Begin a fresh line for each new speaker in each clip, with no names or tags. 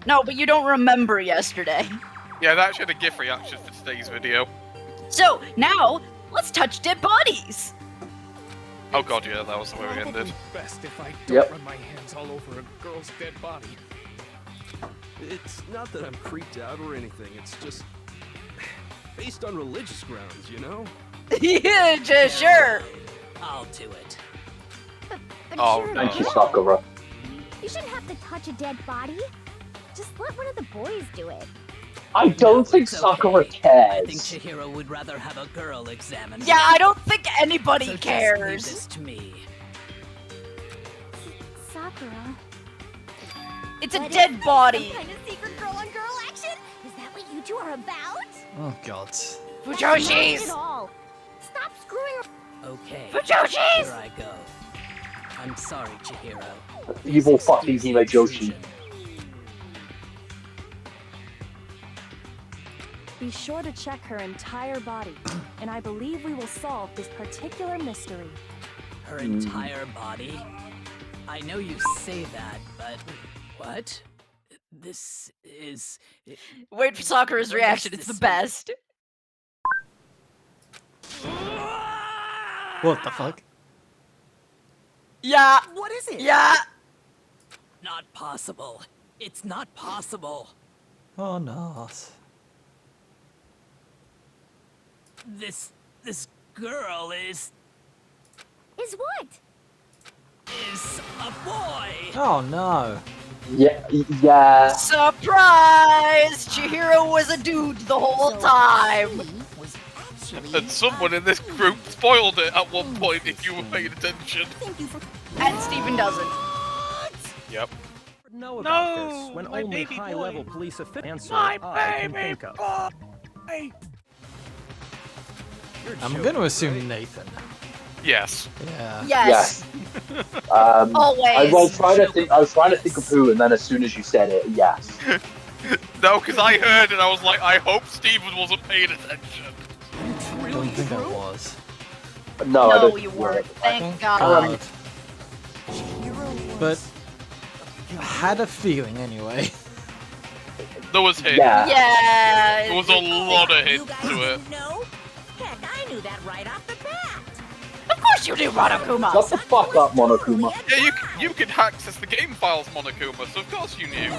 No, but you don't remember yesterday.
Yeah, that should have GIF reaction for today's video.
So, now, let's touch dead bodies!
Oh god, yeah, that was the way we ended.
Best if I don't run my hands all over a girl's dead body.
It's not that I'm creeped out or anything, it's just based on religious grounds, you know?
Yeah, just sure.
I'll do it.
But
Oh,
Shiro,
no.
Thank you, Sakura.
you shouldn't have to touch a dead body. Just let one of the boys do it.
I don't think
It's
Sakura
okay. I think
cares.
Chihiro would rather have a girl examine.
Yeah, I don't think anybody
so Just
cares.
leave this to me.
Sakura.
It's a
What
dead
is this,
body.
Some kind of secret girl-on-girl action? Is that what you two are about?
Oh god.
That's not
Fujoshis!
at all. Stop screwing around.
Okay.
Fujoshis!
Here I go. I'm sorry, Chihiro.
Evil fucking Hime Joshi.
Be sure to check her entire body, and I believe we will solve this particular mystery.
Her entire body? I know you say that, but what? This is...
Wait for Sakura's reaction, it's the best.
What the fuck?
Yeah,
What is it?
yeah.
Not possible. It's not possible.
Oh no.
This girl is
Is what?
a boy.
Oh no.
Yeah.
Surprise! Chihiro was a dude the whole time.
Was actually
And someone in this group spoiled it at one point if you were paying attention.
Thank you for.
And Steven doesn't.
Yep.
Know about this when
my
only
baby
high-level
boy.
police officials answer
My
I can
baby
think of.
boy!
You're
I'm
joking,
gonna assume
right?
Nathan.
Yes.
Yeah.
Yes,
Oh,
I was
always.
trying to think. I was trying to think of who, and then as soon as you said it, yes.
No, because I heard and I was like, I hope Steven wasn't paying attention.
I don't think I was.
No, I
No,
don't.
you
think
weren't. Thank
Thank
God.
But I had a feeling anyway.
There was hints.
Yeah.
Yeah.
There was a lot of
You
hints
guys
to it.
didn't know? Heck, I knew that right off the bat.
Of course you do, Monokuma.
Shut the fuck up, Monokuma.
Yeah, you can access the game files, Monokuma, so of course you knew.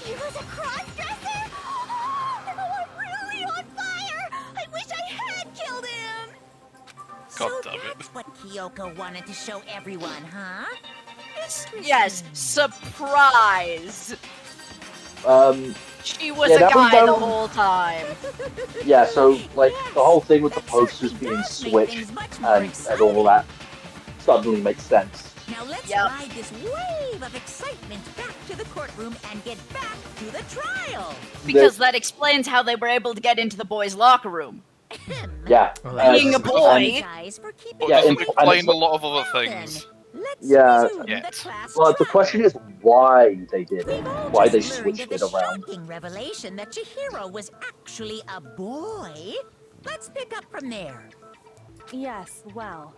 He was a cross-dresser? Oh, I'm really on fire! I wish I had killed him!
God
So
damn it.
that's what Kyoko wanted to show everyone, huh?
Yes, surprise. She was
Yeah,
a
that was
guy the
done-
whole time.
Yeah, so like the whole thing with the posters being switched and all that suddenly makes sense.
Now let's
Yep.
ride this wave of excitement back to the courtroom and get back to the trial.
Because that explains how they were able to get into the boys' locker room.
Yeah.
Being a boy.
Apologize for keeping
But
Yeah,
doesn't
and-
explain
and-
a lot of other
Well
things.
then, let's
Yeah.
resume
Yeah.
the class
Well, the
trial.
question is why they did it,
We've all
why they
just learned
switched
of
it
the
around.
shocking revelation that Chihiro was actually a boy. Let's pick up from there.
Yes, well,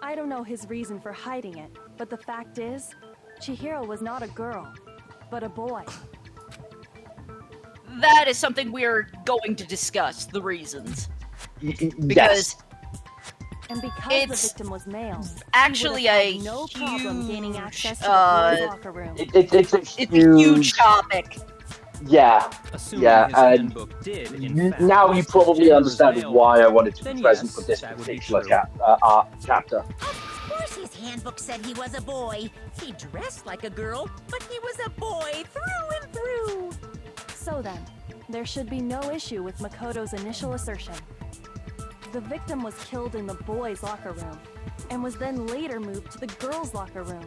I don't know his reason for hiding it, but the fact is, Chihiro was not a girl, but a boy.
That is something we're going to discuss, the reasons.
Yes.
Because
And because
It's
the victim was male,
actually
he would have
a
had no problem gaining
huge,
access to the boys' locker room.
It's a
it's a huge topic.
Yeah.
Assuming
Yeah,
his
and
handbook did, in fact,
Now you
list
probably
genders
understand
male,
why I wanted to
then
be present
yes,
for this
that would be
particular
true.
chapter.
Of course his handbook said he was a boy. He dressed like a girl, but he was a boy through and through.
So then, there should be no issue with Makoto's initial assertion. The victim was killed in the boys' locker room, and was then later moved to the girls' locker room.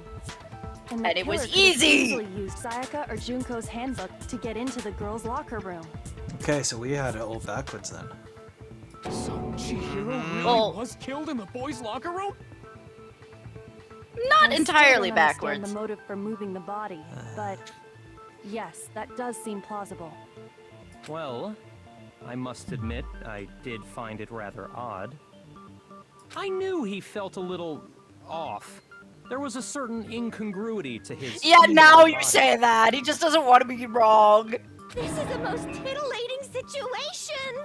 And the
And it was
killer could have
easy!
easily used Sayaka or Junko's handbook to get into the girls' locker room.
Okay, so we had it all backwards then.
So Chihiro really
Well-
was killed in the boys' locker room?
Not
I still
entirely
don't understand
backwards.
the motive for moving the body, but yes, that does seem plausible.
Well, I must admit, I did find it rather odd. I knew he felt a little off. There was a certain incongruity to his.
Yeah,
female
now you
body.
say that. He just doesn't want to be wrong.
This is the most titillating situation!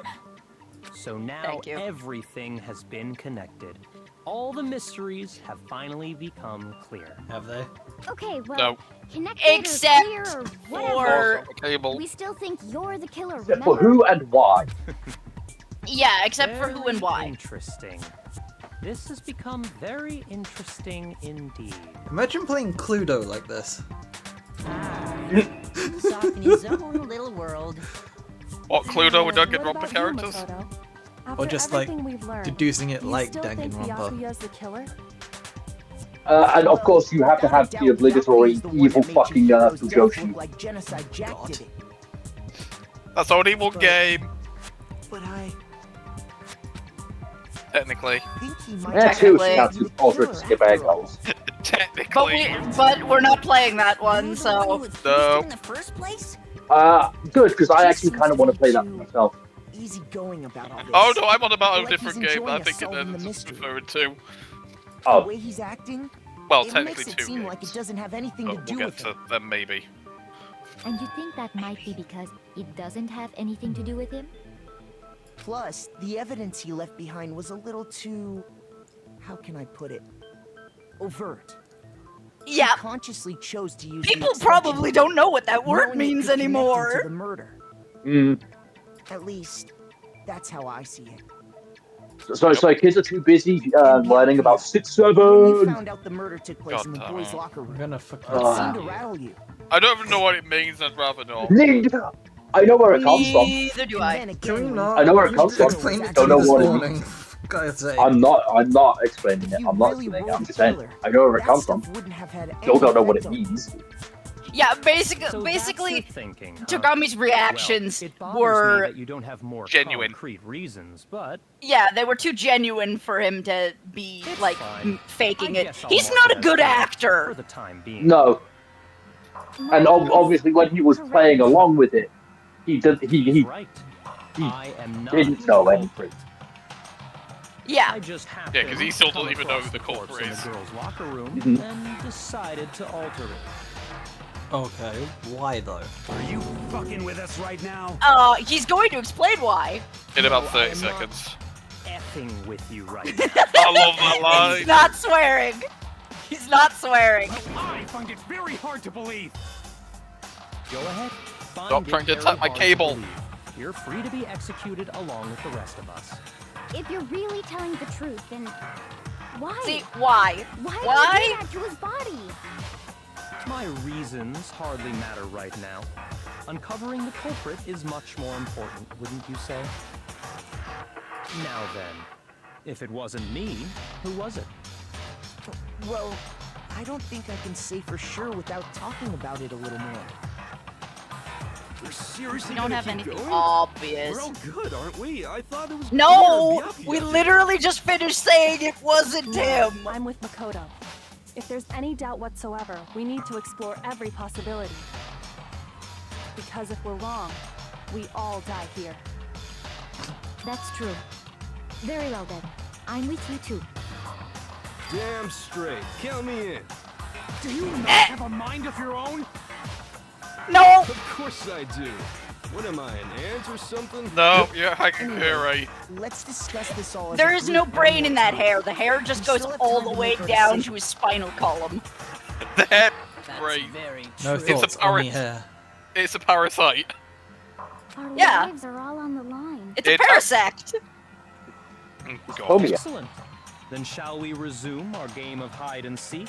So now
Thank you.
everything has been connected. All the mysteries have finally become clear.
Have they?
Okay, well,
No.
connected
Except
or clear or
for-
whatever.
Cable.
We still think you're the killer,
Except for
remember?
who and why.
Yeah, except for who and
Very
why.
Interesting. This has become very interesting indeed.
Imagine playing Cluedo like this.
He's off in his own little world.
What, Cluedo with
What
Danganronpa
about you,
characters?
Makoto?
Or
After
just, like,
everything we've learned,
Deducing it
do you
like
still think
Danganronpa.
Byakuya's the killer?
And of course, you have to have the obligatory evil fucking Fujoshi.
Like Genocide Jack
God.
did it.
That's only one game,
But I
technically.
think he might
Yeah, two
Technically.
counts as alternate skip egg holes.
Technically.
But we're not playing that one,
You're the
so
one who accused
No.
him in the first place?
Good, because I actually kind of want to play that for myself.
easy going about all this.
Oh no, I'm on about a
Like
different
he's
game that I
enjoying
think
us solving the
it's
mystery.
referring to.
The
Oh,
way he's acting,
Well,
it
technically
makes it
two
seem
games.
like it doesn't have anything
But
to
we'll
do
get
with
to
him.
them maybe.
And you think that might be because it doesn't have anything to do with him?
Plus, the evidence he left behind was a little too... how can I put it? Overt.
yeah,
He consciously chose to use
people
the extension,
probably don't know what that word
knowing it
means
could connect him
anymore.
To the murder.
mm.
At least, that's how I see it.
So kids are too busy learning about
When you
6-7.
found out the murder took place in the
God
boys'
damn.
locker
I'm
room,
gonna fucking
it seemed to
you.
rattle you.
I don't even know what it means, I'd rather not.
Ninja! I know where it comes from.
Neither do
And
I.
then again,
Can we
when
not?
I know where it
you
comes
found
from.
Explain it to
Don't
me
know
this
what it
morning.
means.
For God's sake.
I'm not explaining
If
it.
you
I'm not
really
explaining it.
were
I'm
the
just saying.
killer,
I know where it
that
comes from.
stuff wouldn't have had
Still
any
don't know what
effect
it
on you.
means.
Yeah,
So
basically,
that's the thinking, huh?
Tagami's reactions
Well, it bothers me
were,
that you don't have more
Genuine.
concrete reasons, but
yeah, they were too genuine for him to be,
It's
like,
fine.
faking
I
it.
guess I'll
He's
mark
not
it
a
as
good
fair
actor.
for the time being.
No. And obviously, when he was playing along with it, he
He's
he
right.
he
I am not
didn't
the
know
culprit.
anything.
Yeah,
I just happened
Yeah, 'cause he still
to come
doesn't even know
across
who the
corpse
culprit
in
is.
the girls' locker room
Mhm.
and decided to alter it.
Okay, why though?
Are you fucking with us right now?
he's going to explain why.
In about
No,
30
I'm not.
seconds.
Effing with you right now.
I love that line.
He's not swearing. He's not swearing.
I find it very hard to believe.
Go ahead.
Stop trying to
very
attack my
hard
cable.
believe. You're free to be executed along with the rest of us.
If you're really telling the truth, then why?
See, why?
Why?
Why?
Did you do that to his body?
My reasons hardly matter right now. Uncovering the culprit is much more important, wouldn't you say? Now then, if it wasn't me, who was it?
Well, I don't think I can say for sure without talking about it a little more.
We're seriously
We don't
gonna
have
keep
anything
going?
obvious.
We're all good, aren't we? I thought it was
No!
Byakuya.
We literally just finished saying it wasn't him!
I'm with Makoto. If there's any doubt whatsoever, we need to explore every possibility. Because if we're wrong, we all die here.
That's true. Very well then. I'm with you too.
Damn straight. Count me in.
Do you not have a mind of your own?
No!
Of course I do. What am I, an ant or something?
No, yeah, I can hear a.
Let's discuss this all as
There
a
is no
group
brain
one
in
more
that
time.
hair. The hair just
We
goes
still have
all
time
the
to
way
make our
down
decision.
to his spinal column.
That
That's
brain.
very
No
true.
It's a
thoughts on
parrot.
me here.
It's a parasite.
Our
Yeah.
lives are all on the line.
It's a
It's a-
parasect.
God.
Oh yeah.
Excellent. Then shall we resume our game of hide and seek?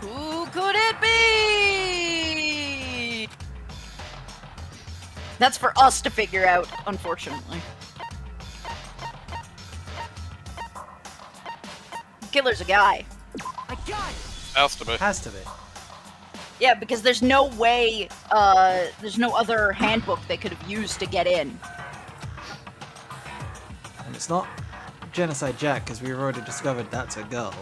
Who could it be? That's for us to figure out, unfortunately. Killer's a guy.
I got it!
Has to be.
Has to be.
Yeah, because there's no way, there's no other handbook they could have used to get in.
And it's not Genocide Jack, because we've already discovered that's a girl.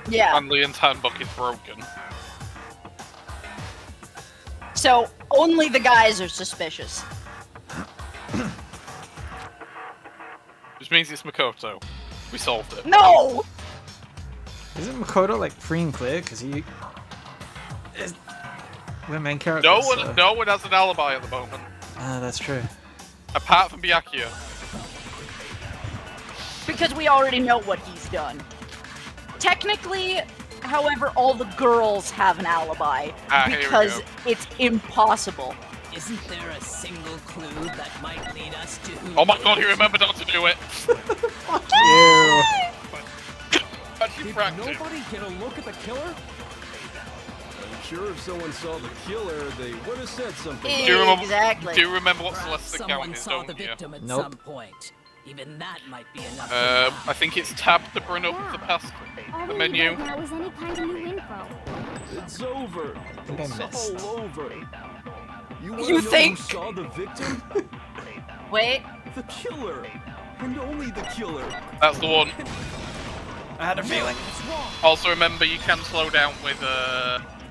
Yeah.
And Leon's handbook is broken.
So, only the guys are suspicious.
Which means it's Makoto. We solved it.
No!
Isn't Makoto like free and clear? Because he is... We're main characters.
No one has an alibi at the moment.
Ah, that's true.
Apart from Byakuya.
Because we already know what he's done. Technically, however, all the girls have an alibi. Because it's impossible.
Isn't there a single clue that might lead us to who...
Oh my god, he remembered not to do it!
Fuck you!
Actually
Did nobody get a look at the killer?
I'm sure if someone saw the killer, they would have said something.
Exactly.
Do you remember what Celeste
Someone
account is,
saw
don't
the
you?
victim at
Nope.
some point. Even that might be enough.
I think it's tab to bring up the past the menu.
That was any kind of new info.
It's over.
I think I
It's
missed.
all over. You, wanna
You
know
think?
Who saw the victim?
Wait.
The killer. And only the killer.
That's the one.
I had a feeling.
Also remember, you can slow down with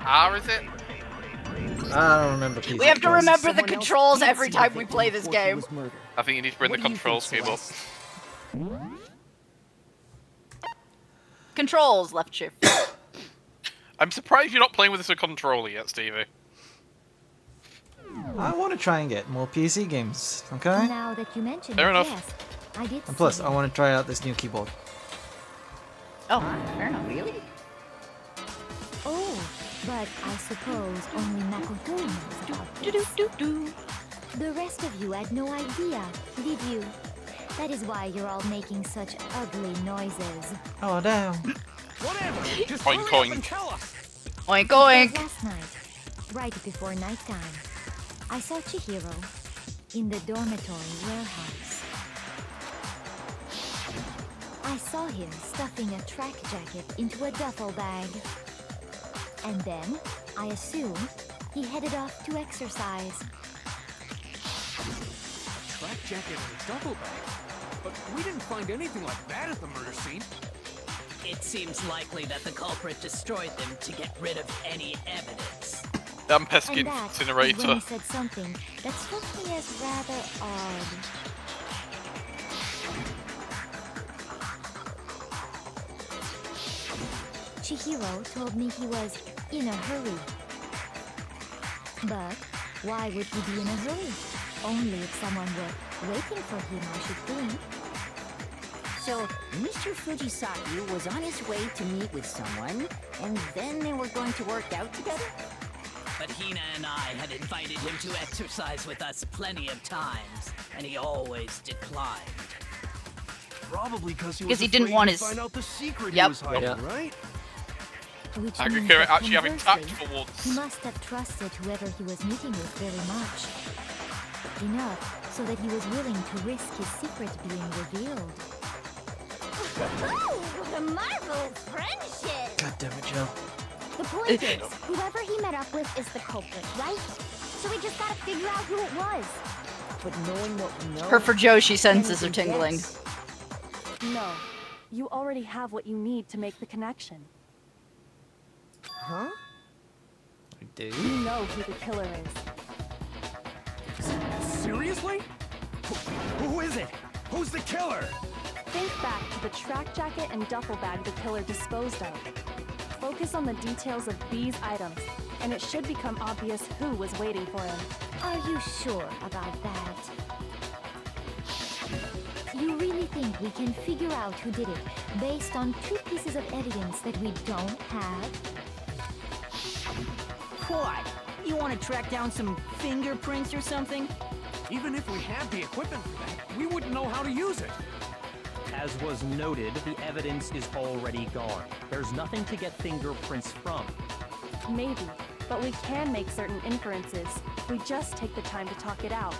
R, is it?
I don't remember.
We have to remember the controls every time we play this game.
I think you need to bring the controls cube up.
Controls, left shift.
I'm surprised you're not playing with this a controller yet, Stevie.
I want to try and get more PC games. Okay.
Now that you mention
Fair
it,
enough.
yes, I did.
And plus,
see
I want to try out this new keyboard.
Oh, fair enough. Really?
Oh, but I suppose only Makoto knows about this. The rest of you had no idea, did you? That is why you're all making such ugly noises.
Oh damn.
Whatever. Just
Oink,
hurry
oink.
up and tell us.
Oink
Because
oink.
last night, right before nighttime, I saw Chihiro in the dormitory warehouse. I saw him stuffing a track jacket into a duffel bag. And then, I assume, he headed off to exercise.
Track jacket and a duffel bag. But we didn't find anything like that at the murder scene.
It seems likely that the culprit destroyed them to get rid of any evidence.
Damn
And
pesky
that is when
incinerator.
he said something that struck me as rather odd. Chihiro told me he was in a hurry. But why would he be in a hurry? Only if someone were waiting for him, I should think.
So, Mr. Fujisaki was on his way to meet with someone, and then they were going to work out together?
But Hina and I had invited him to exercise with us plenty of times, and he always declined.
Probably because he
Because
was
he didn't
afraid
want
to
his-
find out the secret
Yep.
he was hiding,
Yeah.
right?
Which
I
means
could
that
actually having tact
conversely,
for once.
he must have trusted whoever he was meeting with very much. Enough so that he was willing to risk his secret being revealed.
Oh, what a marvelous friendship!
God damn it, Jill.
The point is, whoever he met up with is the culprit, right? So we just gotta figure out who it was.
But knowing what we know...
Her for Joshi senses are
anything
tingling.
guess.
No. You already have what you need to make the connection.
Huh?
I do.
You know who the killer is.
Seriously? Who is it? Who's the killer?
Think back to the track jacket and duffel bag the killer disposed of. Focus on the details of these items, and it should become obvious who was waiting for him.
Are you sure about that? You really think we can figure out who did it based on two pieces of evidence that we don't have?
What? You want to track down some fingerprints or something?
Even if we had the equipment for that, we wouldn't know how to use it.
As was noted, the evidence is already gone. There's nothing to get fingerprints from.
Maybe, but we can make certain inferences if we just take the time to talk it out.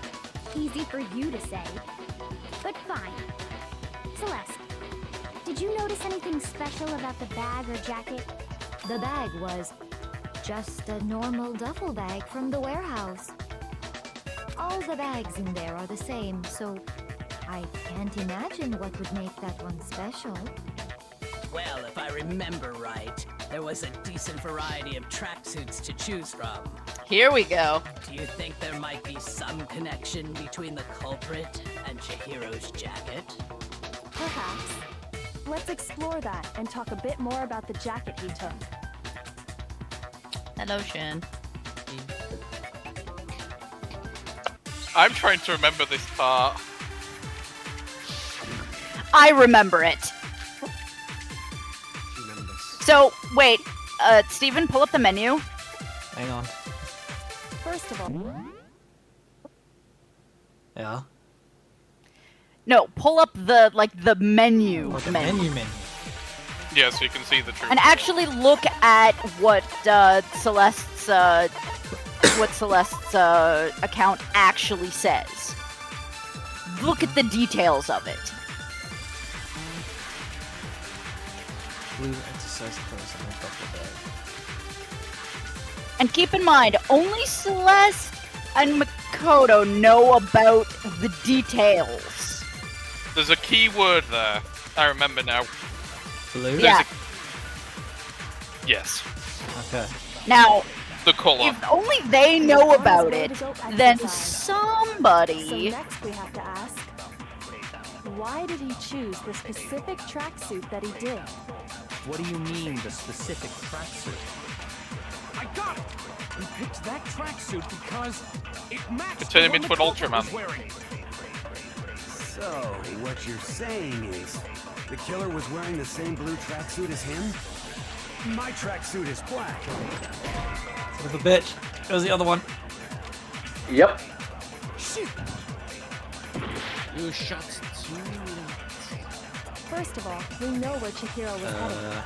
Easy for you to say. But fine. Celeste, did you notice anything special about the bag or jacket? The bag was just a normal duffel bag from the warehouse. All the bags in there are the same, so I can't imagine what would make that one special.
Well, if I remember right, there was a decent variety of tracksuits to choose from.
Here we go.
Do you think there might be some connection between the culprit and Chihiro's jacket?
Perhaps. Let's explore that and talk a bit more about the jacket he took.
Hello, Shin.
I'm trying to remember this part.
I remember it. So, wait. Steven, pull up the menu.
Hang on.
First of all...
Yeah.
No, pull up the menu.
The menu.
Yeah, so you can see the truth.
And actually look at what Celeste's account actually says. Look at the details of it.
Blue exercise clothes on top of bed.
And keep in mind, only Celeste and Makoto know about the details.
There's a key word there. I remember now.
Blue?
Yeah.
Yes.
Okay.
Now,
the color.
If only they know about it, then
So
somebody...
next we have to ask, why did he choose the specific tracksuit that he did?
What do you mean, the specific tracksuit?
I got it! He picked that tracksuit because it matched
Turn him
the
into an
one the
Ultraman.
was wearing.
So, what you're saying is, the killer was wearing the same blue tracksuit as him? My tracksuit is black.
Son of a bitch. There's the other one.
Yep.
Shit.
You shot too.
First of all, we know where Chihiro was headed.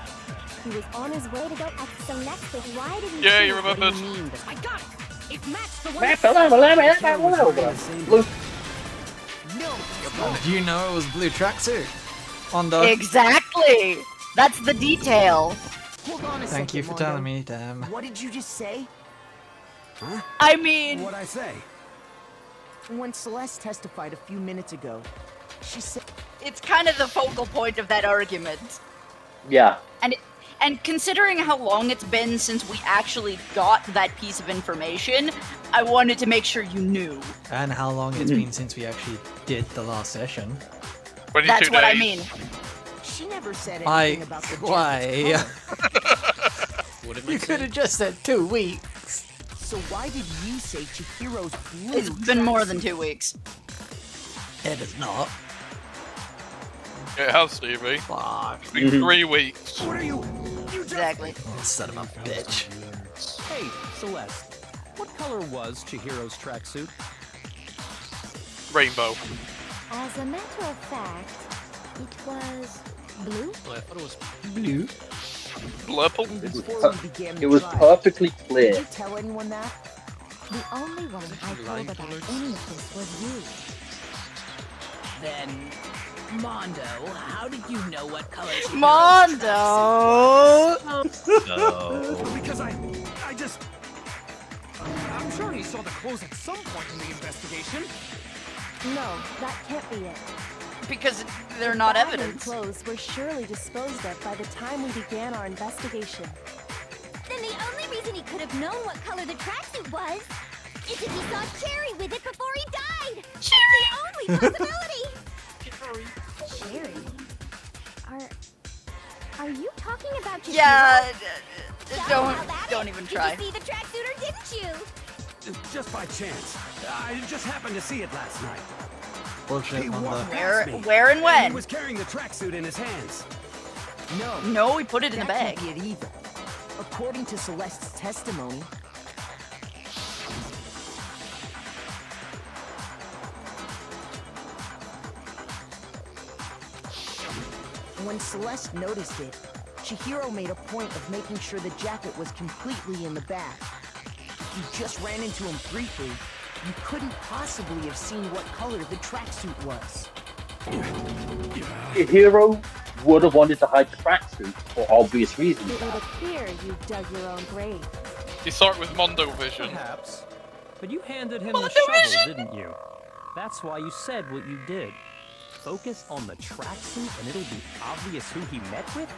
He was on his way to go up. So next week, why did he
Yeah,
choose
you remembered.
what do you mean?
I got it! It matched the
Do you know it was blue tracksuit? Onda.
Exactly! That's the detail.
Hold on a
Thank you
second,
for telling
Mondo.
me, damn.
What did you just say?
Huh?
I mean...
What'd I say?
When Celeste testified a few minutes ago, she said...
It's kind of the focal point of that argument.
Yeah.
And considering how long it's been since we actually got that piece of information, I wanted to make sure you knew.
And how long it's been since we actually did the last session.
22
That's what I
days.
mean.
She never said anything about the
Why?
What did
You could have just said 2 weeks.
So why did you say Chihiro's blue?
It's been more than 2 weeks.
It is not.
It has, Stevie.
Fuck.
It's been 3 weeks.
What are you?
Exactly.
Son of a bitch.
Hey, Celeste. What color was Chihiro's tracksuit?
Rainbow.
As a matter of fact, it was blue.
Well, I thought it was
Blue.
Blurple?
Before we began
It was
the trial,
perfectly
did
clear.
you tell anyone that?
The only one I told about any of this was you.
Then, Mondo, how did you know what color she
Mondo!
Because I just... I'm sure he saw the clothes at some point in the investigation.
No, that can't be it.
Because they're
The
not
bag and
evidence.
clothes were surely disposed of by the time we began our investigation.
Then the only reason he could have known what color the tracksuit was is if he saw Cherry with it before he died.
Cherry!
The only possibility. Cherry. Are you talking about Chihiro?
Yeah,
How about
don't
it?
even try.
Did you see the tracksuit or didn't you?
Just by chance. I just happened to see it last night.
Bullshit,
He
Onda.
walked past me,
Where and when?
He was carrying the tracksuit in his hands.
No.
No, we put it in the
That
bag.
can't be it either. According to Celeste's testimony, when Celeste noticed it, Chihiro made a point of making sure the jacket was completely in the bag. If you just ran into him briefly, you couldn't possibly have seen what color the tracksuit was.
Hero would have wanted to hide the tracksuit for obvious reasons.
It would appear you dug your own grave.
You saw it with Mondo Vision.
Perhaps. But you handed him the shovel, didn't you? That's why you said what you did. Focus on the tracksuit and it'll be obvious who he met with?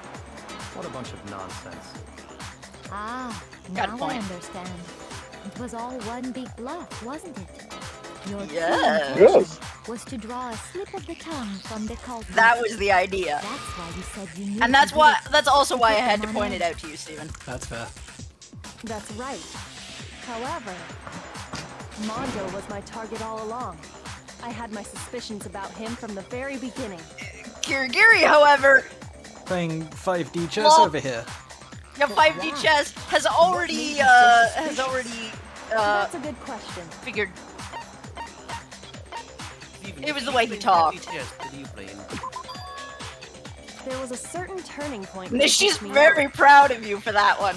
What a bunch of nonsense.
Ah,
Got a
now I
point.
understand. It was all one big bluff, wasn't it? Your
Yeah.
true
Yes.
intentions was to draw a slip of the tongue from the culprit.
That was the idea.
That's why you said you knew.
And that's why. That's also why I had to point it out to you, Steven.
That's fair.
That's right. However, Mondo was my target all along. I had my suspicions about him from the very beginning.
Kirigiri, however,
Playing 5D chess
Well,
over here.
yeah, 5D chess has already
That's a good question.
figured. It was the way he talked.
There was a certain turning point.
She's very proud of you for that one.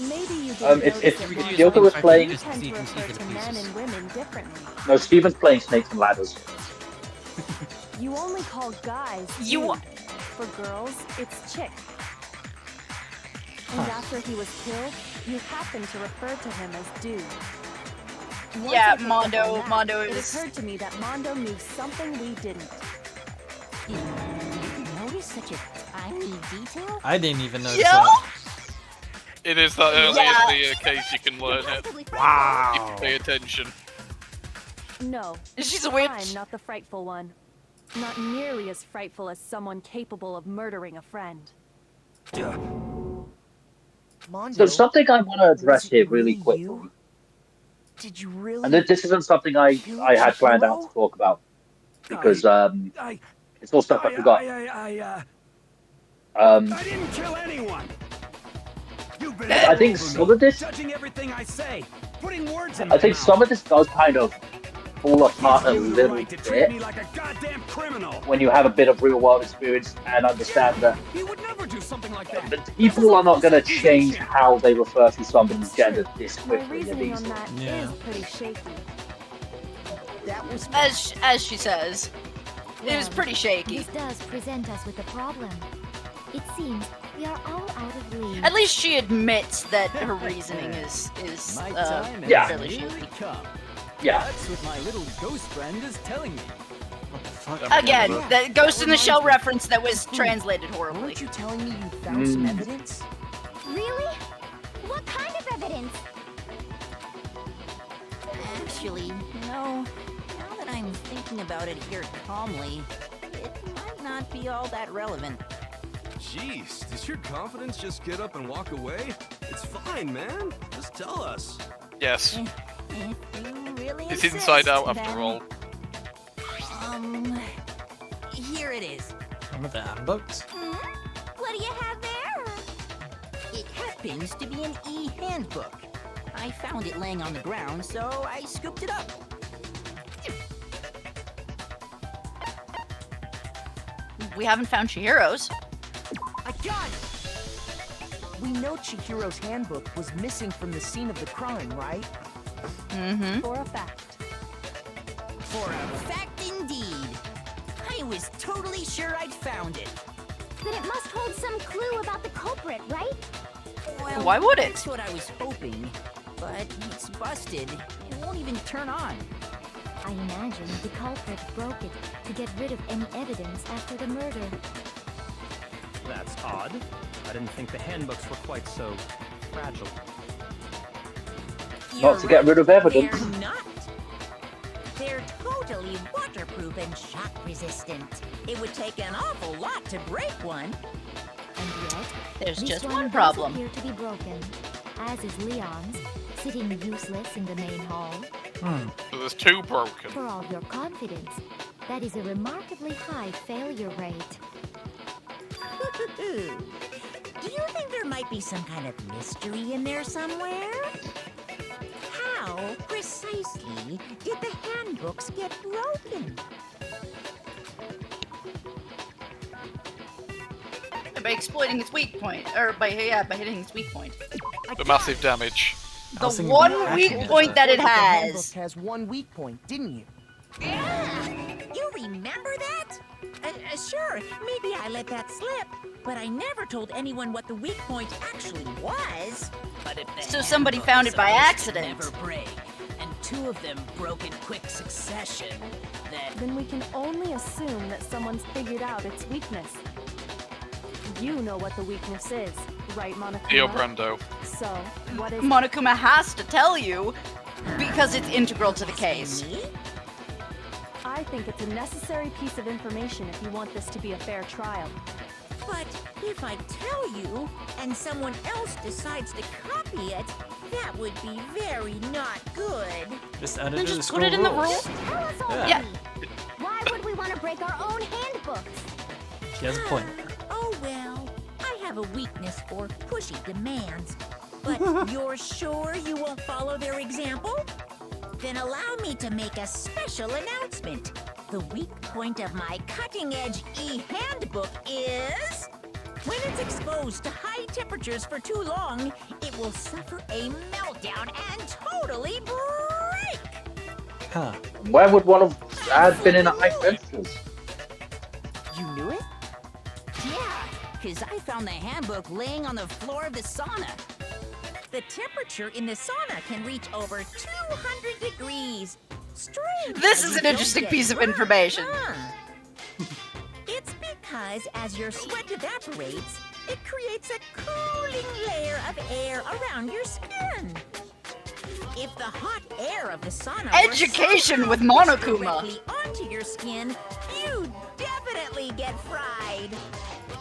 Maybe you didn't
If
notice it, Mondo.
Yoko was playing,
You tend to refer to men and women differently.
no, Steven's playing Snakes and Ladders.
You only call guys
You-
dude. For girls, it's chick. And after he was killed, you happened to refer to him as dude. Once
Yeah,
I picked up on that,
Mondo
it
is-
occurred to me that Mondo knew something we didn't.
Did you notice such a tiny detail?
I didn't even notice
Yeah.
that.
It is that early
Yeah.
in the case you can learn it. If you
Wow.
pay attention.
No,
She's a witch.
I'm not the frightful one. Not nearly as frightful as someone capable of murdering a friend.
Mondo,
So something I want to address
was it
here really
really
quickly,
you? Did you really?
and this isn't something I had planned out to talk about because it's all stuff I forgot.
I didn't kill anyone. You've been
I think some of this,
judging everything I say, putting words in
I
my
think
mouth.
some of this does kind of fall apart a
You have the
little
right to treat
bit
me like a goddamn criminal.
when you have a bit of real world experience and understand that
He would never do something like that.
that people are not going to change how they refer to somebody's gender this
My
quickly.
reasoning on that is
Yeah.
pretty shaky.
That was
As she says, it was pretty shaky.
This does present us with a problem. It seems we are all out of lead.
At least she admits that her reasoning is
Yeah.
fairly shaky.
Yeah.
That's what my little ghost friend is telling me.
Again, the Ghost in the Shell reference that was translated horribly.
Weren't you telling me you found some evidence?
Really? What kind of evidence?
Actually, now that I'm thinking about it here calmly, it might not be all that relevant.
Jeez, does your confidence just get up and walk away? It's fine, man. Just tell us.
Yes.
If you really
It's
insist,
inside out after
then,
all.
Here it is.
Some of the handbooks.
What do you have there? It happens to be an e-handbook. I found it laying on the ground, so I scooped it up.
We haven't found Chihiro's.
I got it! We know Chihiro's handbook was missing from the scene of the crime, right?
Mm-hmm.
For a fact.
For a fact indeed. I was totally sure I'd found it.
Then it must hold some clue about the culprit, right?
Well,
Why would it?
That's what I was hoping. But it's busted. It won't even turn on.
I imagine the culprit broke it to get rid of any evidence after the murder.
That's odd. I didn't think the handbooks were quite so fragile.
Not to get rid of evidence.
They're not. They're totally waterproof and shock resistant. It would take an awful lot to break one.
And yet,
There's
this
just
one
one
does
problem.
appear to be broken, as is Leon's, sitting useless in the main hall.
So there's two broken.
For all your confidence, that is a remarkably high failure rate.
Do you think there might be some kind of mystery in there somewhere? How precisely did the handbooks get broken?
By exploiting its weak point, or by hitting its weak point.
The massive damage.
The one weak point that it
The handbook
has.
has one weak point, didn't you?
You remember that? Sure, maybe I let that slip, but I never told anyone what the weak point actually was.
But if the
So somebody
handbooks
found it by
are supposed to
accident.
Never break, and two of them broke in quick succession,
Then we can only assume that someone's figured out its weakness. You know what the weakness is, right, Monokuma?
Dio Brando.
So, what is
Monokuma has to tell you because it's integral to the case.
I think it's a necessary piece of information if you want this to be a fair trial.
But if I tell you, and someone else decides to copy it, that would be very not good.
Just add it
Then
to the
just
school
put it in the
rules.
rules.
Tell us already.
Yeah.
Why would we want to break our own handbooks?
She has a point.
Oh well, I have a weakness for pushy demands. But you're sure you won't follow their example? Then allow me to make a special announcement. The weak point of my cutting-edge e-handbook is... when it's exposed to high temperatures for too long, it will suffer a meltdown and totally break!
Huh.
Where would one have been in a high temperatures?
You knew it?
Yeah, because I found the handbook laying on the floor of the sauna.
The temperature in the sauna can reach over 200 degrees. Strange.
This
how
is
you
an
don't
interesting
get
piece of
burned,
information.
huh? It's because as your sweat evaporates, it creates a cooling layer of air around your skin. If the hot air of the sauna were
Education with
somehow
Monokuma.
directly onto your skin, you definitely get fried.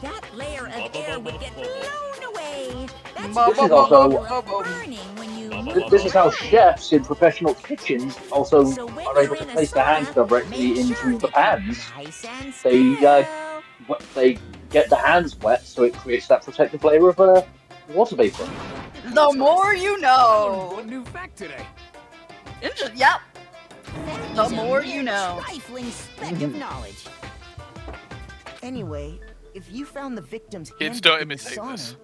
That layer of air would get blown away. That's
This is
why
also-
you're burning when you
This is how chefs in professional kitchens also
So when
are able
you're
to
in a
place their hands
sauna,
directly
make sure
into the
to
pans.
nice and
They
still.
they get the hands wet, so it creates that protective layer of water vapor.
The more you know.
One new fact today.
Yep.
That
The
is a
more
mere
you know.
Trifling speck of knowledge.
Anyway, if you found the victim's
Kids
handbook
don't
in the
imitate
sauna,
this.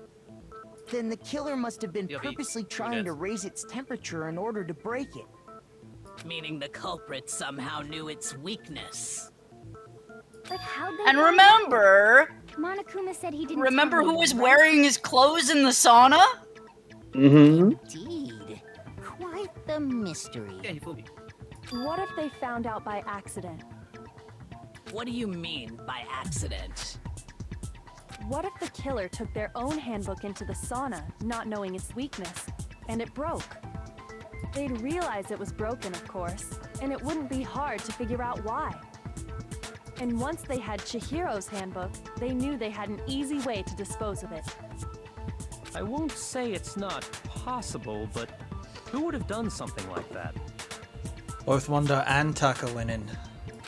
then the killer must have been
You'll be
purposely trying
dead.
to raise its temperature in order to break it.
Meaning the culprit somehow knew its weakness.
But how'd they
And
know?
remember,
Monokuma said he didn't
remember
tell
who
anyone,
was
right?
wearing his clothes in the sauna?
Mm-hmm.
Indeed. Quite the mystery.
Yeah, you fooled me.
What if they found out by accident?
What do you mean by accident?
What if the killer took their own handbook into the sauna, not knowing its weakness, and it broke? They'd realize it was broken, of course, and it wouldn't be hard to figure out why. And once they had Chihiro's handbook, they knew they had an easy way to dispose of it.
I won't say it's not possible, but who would have done something like that?
Both Wanda and Taka went in.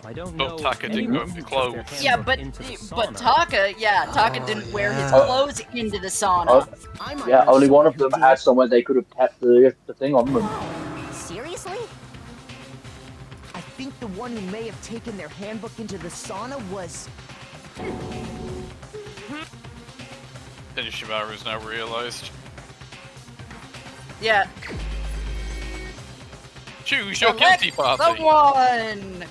I don't
But
know.
Taka didn't
anyone
go in
who
the
took their
clothes.
Yeah,
handbook
but
into the
but
sauna.
Taka didn't wear his
yeah.
clothes into the sauna.
Oh, yeah, only one of them had somewhere they could have kept the thing on them.
Seriously?
I think the one who may have taken their handbook into the sauna was...
Then Shimaru's now realized.
Yeah.
Choose your
Select
guilty party.
Someone!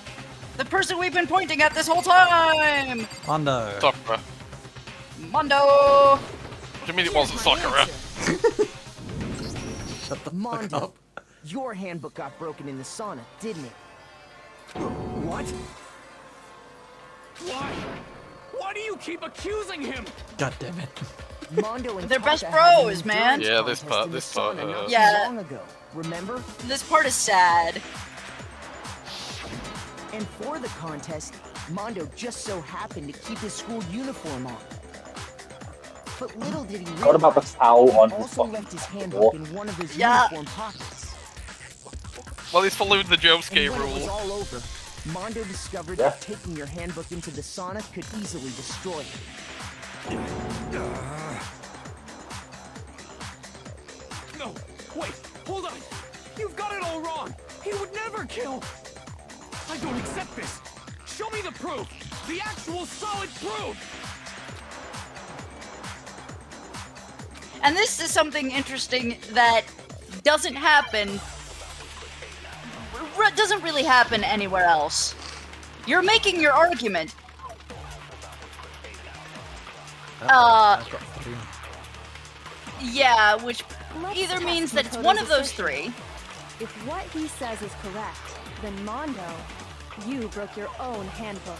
The person we've been pointing at this whole time!
Mondo.
Sakura.
Mondo!
What do you mean it wasn't Sakura?
Shut the fuck
Mondo,
up.
your handbook got broken in the sauna, didn't it?
What? Why? Why do you keep accusing him?
God damn it.
Mondo and
They're best
Taka had an
bros, man.
endurance
Yeah, this
contest
part-
in the
this part,
sauna not too
Yeah.
long ago. Remember?
This part is sad.
And for the contest, Mondo just so happened to keep his school uniform on. But little did he realize,
What about the towel on
he
his
also
fucking
left his handbook
wall?
in one of his
Yeah.
uniform pockets.
Well, he's following the Josuke
And when it was
rule.
all over, Mondo discovered
Yeah.
that taking your handbook into the sauna could easily destroy it.
No, wait, hold on. You've got it all wrong. He would never kill. I don't accept this. Show me the proof. The actual solid proof.
And this is something interesting that doesn't happen. Doesn't really happen anywhere else. You're making your argument.
I've got three.
Yeah, which
Let's
either
test
means that it's
Makoto's
one of those
assertion.
three.
If what he says is correct, then Mondo, you broke your own handbook.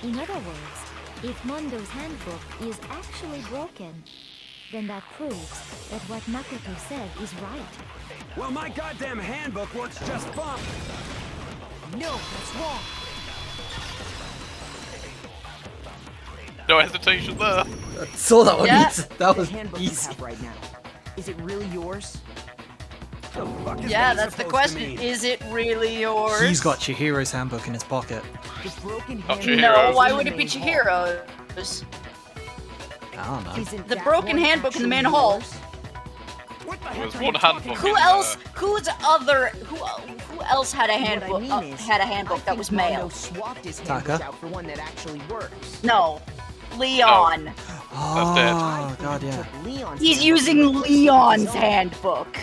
In other words, if Mondo's handbook is actually broken, then that proves that what Makoto said is right.
Well, my goddamn handbook works just fine.
No, that's wrong.
No hesitation there.
That's all that one
Yeah.
needs. That was
the handbook
easy.
you have right now. Is it really yours? The fuck is
Yeah,
that
that's the
supposed to
question.
mean?
Is it really yours?
He's got Chihiro's handbook in his pocket.
The broken
Not
handbook
No,
Chihiro's.
why
in
would
the
it be
main hall.
Chihiro's?
I don't know.
Isn't
The
that
broken
one
handbook in the main
actually
hall.
yours? What the
There
heck
was
are
one
you talking
handbook.
Who
in
else?
there.
Who else had a handbook?
What I mean is,
had a
I
handbook that
think
was
Mondo
male?
swapped his
Taka?
handbook out for one that actually works.
No, Leon.
Oh, God, yeah.
Took Leon's
He's
handbook
using
and replaced it with his
Leon's
own.
handbook.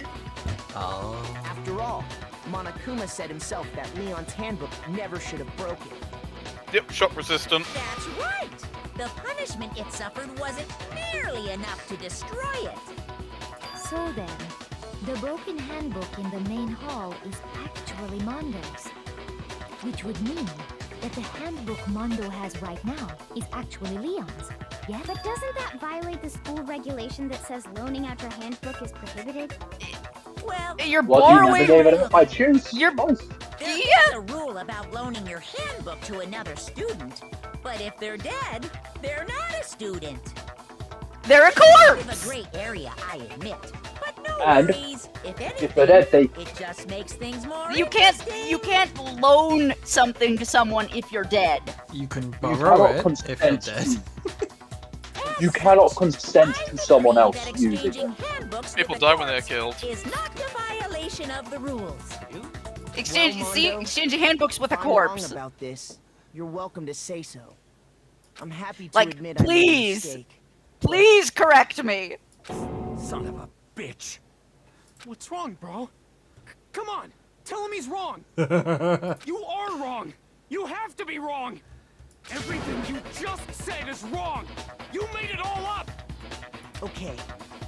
Oh.
After all, Monokuma said himself that Leon's handbook never should have broken.
Yep, shock resistant.
That's right. The punishment it suffered wasn't nearly enough to destroy it.
So then, the broken handbook in the main hall is actually Mondo's. Which would mean that the handbook Mondo has right now is actually Leon's. Yeah? But doesn't that violate the school regulation that says loaning out your handbook is prohibited?
Well,
You're
Well, you never
borrowing.
gave it up by choose.
You're.
Nice.
there
Yeah.
is a rule about loaning your handbook to another student. But if they're dead, they're not a student.
They're a
Kind of a
corpse.
great area, I admit. But no
And
worries. If anything,
they're dead, they-
it just makes things more
You
interesting.
can't loan something to someone if you're dead.
You can
cannot
borrow it if you're
consent
dead.
You cannot consent to someone else
That
using
exchanging
it.
handbooks with
People
the
die when they're
corpse
killed.
is not a violation of the rules.
Exchanging handbooks with a
If I'm wrong
corpse.
about this, you're welcome to say so. I'm happy to
Like,
admit I made a
please.
mistake.
Please correct me.
Son of a bitch. What's wrong, bro? Come on, tell him he's wrong. You are wrong. You have to be wrong. Everything you just said is wrong. You made it all up.
Okay,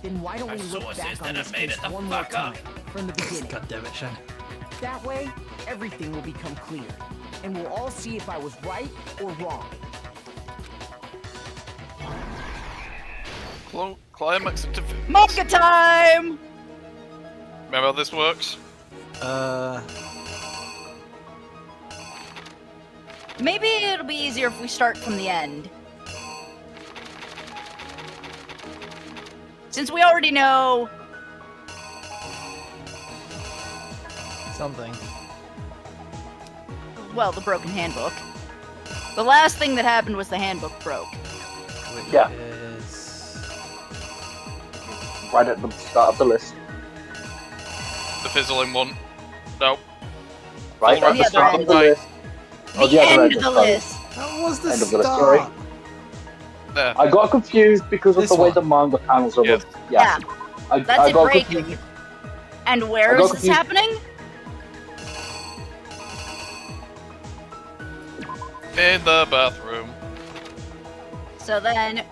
then why don't we look back on this case one more time, from the beginning?
God damn it, Shen.
That way, everything will become clear, and we'll all see if I was right or wrong.
Climax into.
Manga time.
Remember how this works?
Maybe it'll be easier if we start from the end. Since we already know
Something.
well, the broken handbook. The last thing that happened was the handbook broke.
Which
Yeah.
is...
Right at the start of the list.
The fizzling one. No.
Right
All
at the
the
start
other
of the
end.
list. Oh,
The
other
end of the
sorry.
list.
That was the
End of the list, sorry.
start.
There.
I got confused because of
This
the way
one.
the manga panels are.
Yes.
Yeah.
That's
I
it
got
breaking.
confused.
And where
I got
is this
confused.
happening?
In the bathroom.
So then,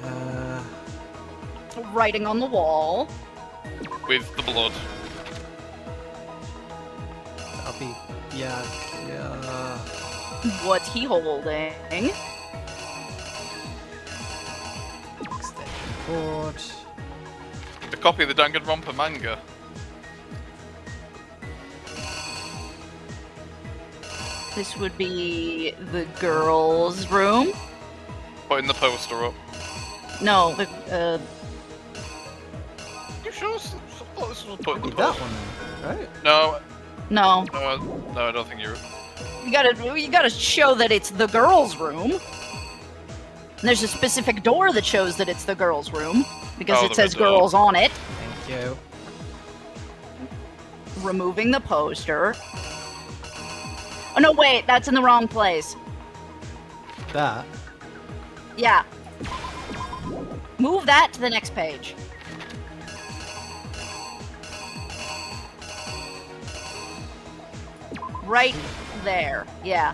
Uh,
writing on the wall.
With the blood.
that'll be... Yeah.
What's he holding?
Extension cord.
A copy of the Danganronpa manga.
This would be the girls' room.
Putting the poster up.
No, the
You sure? I thought this was putting the
That
poster.
one then, right?
No,
no.
no, I don't think you're.
You gotta show that it's the girls' room. And there's a specific door that shows that it's the girls' room because
Oh,
it
the
says
red door.
girls on it.
Thank you.
Removing the poster. Oh no, wait, that's in the wrong place.
That.
Yeah. Move that to the next page. Right there. Yeah.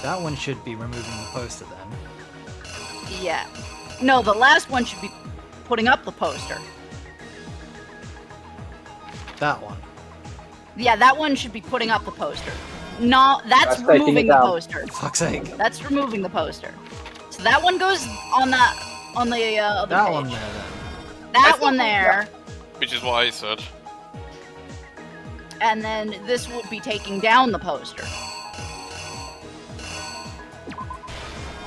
That one should be removing the poster then.
Yeah. No, the last one should be putting up the poster.
That one.
Yeah, that one should be putting up the poster. No, that's
That's taking
removing
it
the
down.
poster.
Fuck's sake.
That's removing the poster. So that one goes on the other
That
page.
one there then.
That one there.
Which is what I said.
and then this will be taking down the poster.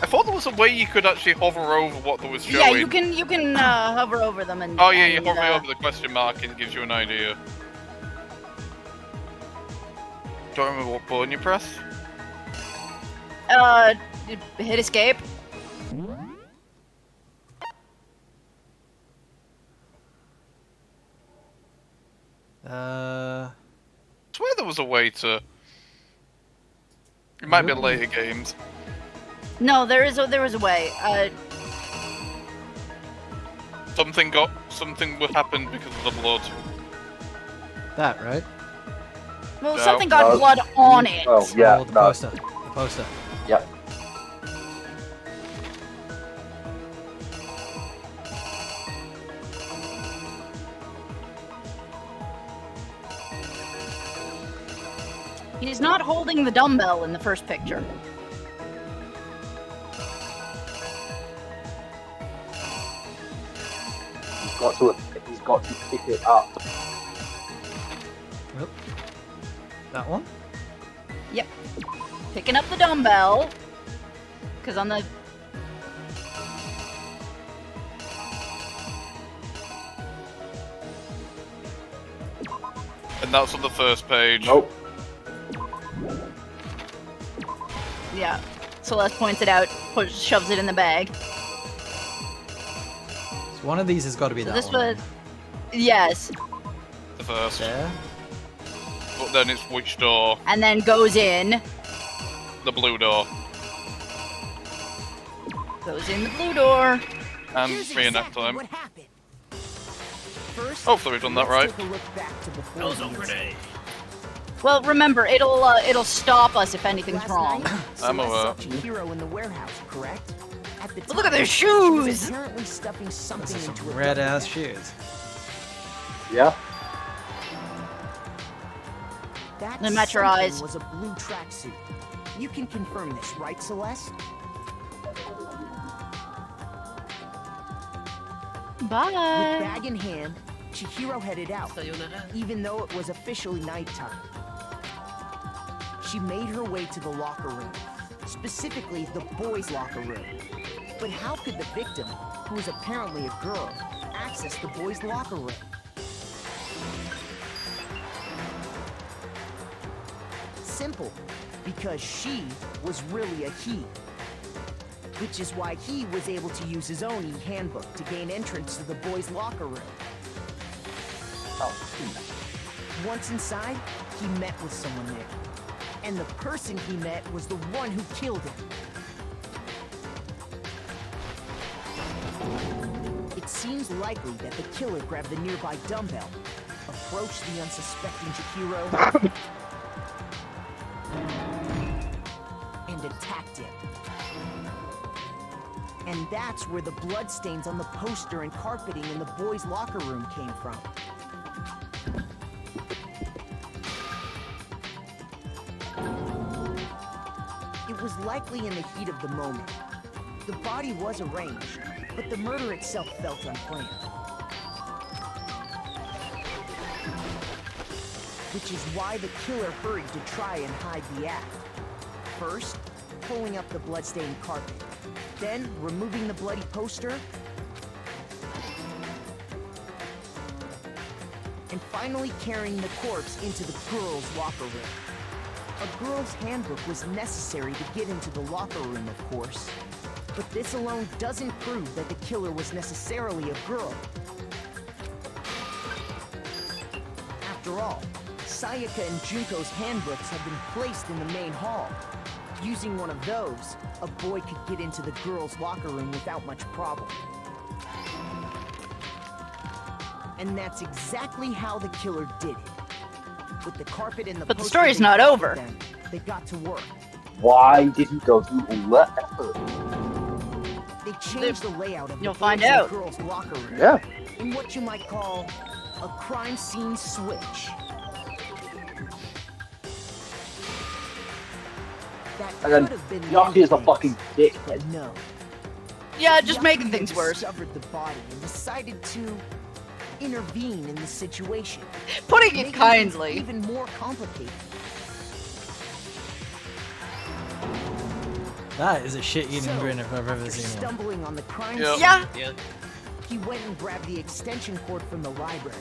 I thought there was a way you could actually hover over what there was showing.
Yeah, you can hover over them and.
Oh yeah, you
and,
hover over the question mark and it gives you an idea. Don't remember what button you press.
Hit escape.
I swear there was a way to. It might be later games.
No, there was a way.
Something happened because of the blood.
That, right?
Well,
No.
something got blood on it.
Oh, yeah,
the poster. The poster.
Yep.
He's not holding the dumbbell in the first picture.
He's got to pick it up.
Yep. That one?
Yep. Picking up the dumbbell. Because on the...
And that's on the first page.
Nope.
Yeah. Celeste points it out, shoves it in the bag.
So one of these has got to be
So
that
this
one.
was... Yes.
The first.
There.
But then it's which door?
And then goes in.
The blue door.
Goes in the blue door.
And
Here's
reenact
exactly
time.
what happened. First,
Hopefully we've done that right.
let's take a look back to before
Those
the
are
incident.
Well, remember, it'll stop us if anything's
Last
wrong.
night,
I'm
Celeste
aware.
saw Chihiro in the warehouse, correct? At the
Look at
time,
their
she was
shoes!
apparently stuffing something
Those are
into
some
a
red
duffel
ass
bag.
shoes.
Yeah.
That
Then match your
something
eyes.
was a blue tracksuit. You can confirm this, right, Celeste? With
Bye.
bag in hand, Chihiro headed out,
Sayonara.
even though it was officially nighttime. She made her way to the locker room, specifically the boys' locker room. But how could the victim, who was apparently a girl, access the boys' locker room? Simple, because she was really a he. Which is why he was able to use his own e-handbook to gain entrance to the boys' locker room.
Oh,
Once inside, he met with someone there. And the person he met was the one who killed him. It seems likely that the killer grabbed the nearby dumbbell, approached the unsuspecting Chihiro, and attacked him. And that's where the bloodstains on the poster and carpeting in the boys' locker room came from. It was likely in the heat of the moment. The body was arranged, but the murder itself felt unplanned. Which is why the killer hurried to try and hide the act. First, pulling up the bloodstained carpet. Then, removing the bloody poster. And finally carrying the corpse into the girls' locker room. A girl's handbook was necessary to get into the locker room, of course. But this alone doesn't prove that the killer was necessarily a girl. After all, Sayaka and Junko's handbooks had been placed in the main hall. Using one of those, a boy could get into the girls' locker room without much problem. And that's exactly how the killer did it. With the carpet and the
But the
poster
story's
they
not
got
over.
with them, they got to work.
Why did he go through all that effort?
They changed the layout of
You'll
the
find
boys' and
out.
girls' locker room.
Yeah.
In what you might call a crime scene switch. That
And then
could have been
Yoki is a
one
fucking
case,
dickhead.
but no.
Yeah, just
Yoki
making
had
things worse.
discovered the body and decided to intervene in the situation.
Putting it
making
kindly.
things even more complicated.
That is a shit-eating
So,
grin if I've ever
after
seen one.
stumbling on the crime
Yep.
scene,
Yeah.
he went and grabbed the extension cord from the library,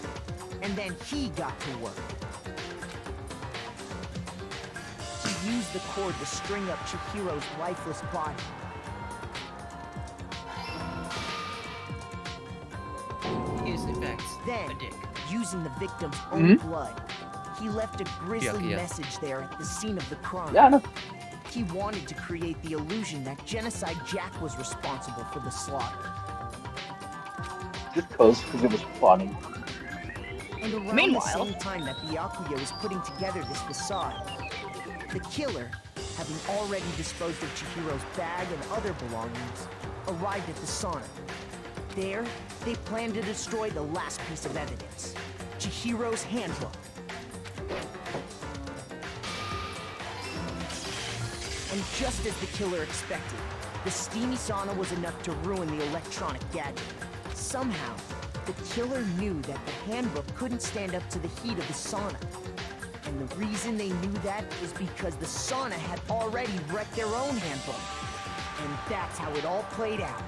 and then he got to work. He used the cord to string up Chihiro's lifeless body.
Use effects.
Then,
A dick.
using the victim's own
Mhm.
blood, he left a grisly
Yeah.
message there at the scene of the crime.
Yeah, I know.
He wanted to create the illusion that Genocide Jack was responsible for the slaughter.
Just because it was funny.
And around
Meanwhile-
the same time that Byakuya was putting together this facade, the killer, having already disposed of Chihiro's bag and other belongings, arrived at the sauna. There, they planned to destroy the last piece of evidence, Chihiro's handbook. And just as the killer expected, the steamy sauna was enough to ruin the electronic gadget. Somehow, the killer knew that the handbook couldn't stand up to the heat of the sauna. And the reason they knew that is because the sauna had already wrecked their own handbook. And that's how it all played out.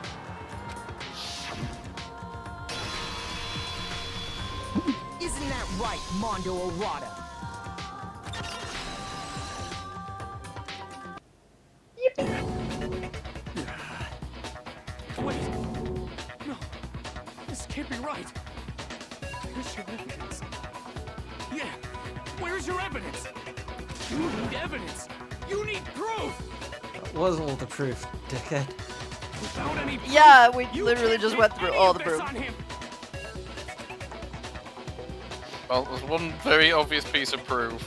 Isn't that right, Mondo Arata?
Wait. No. This can't be right. Where's your evidence? Yeah. Where's your evidence? You need evidence. You need proof.
That was all the proof, dickhead.
Without any proof,
Yeah, we
you
literally
can't
just
pin
went through
any
all
of
the
this
proof.
on him.
Well, there's one very obvious piece of proof.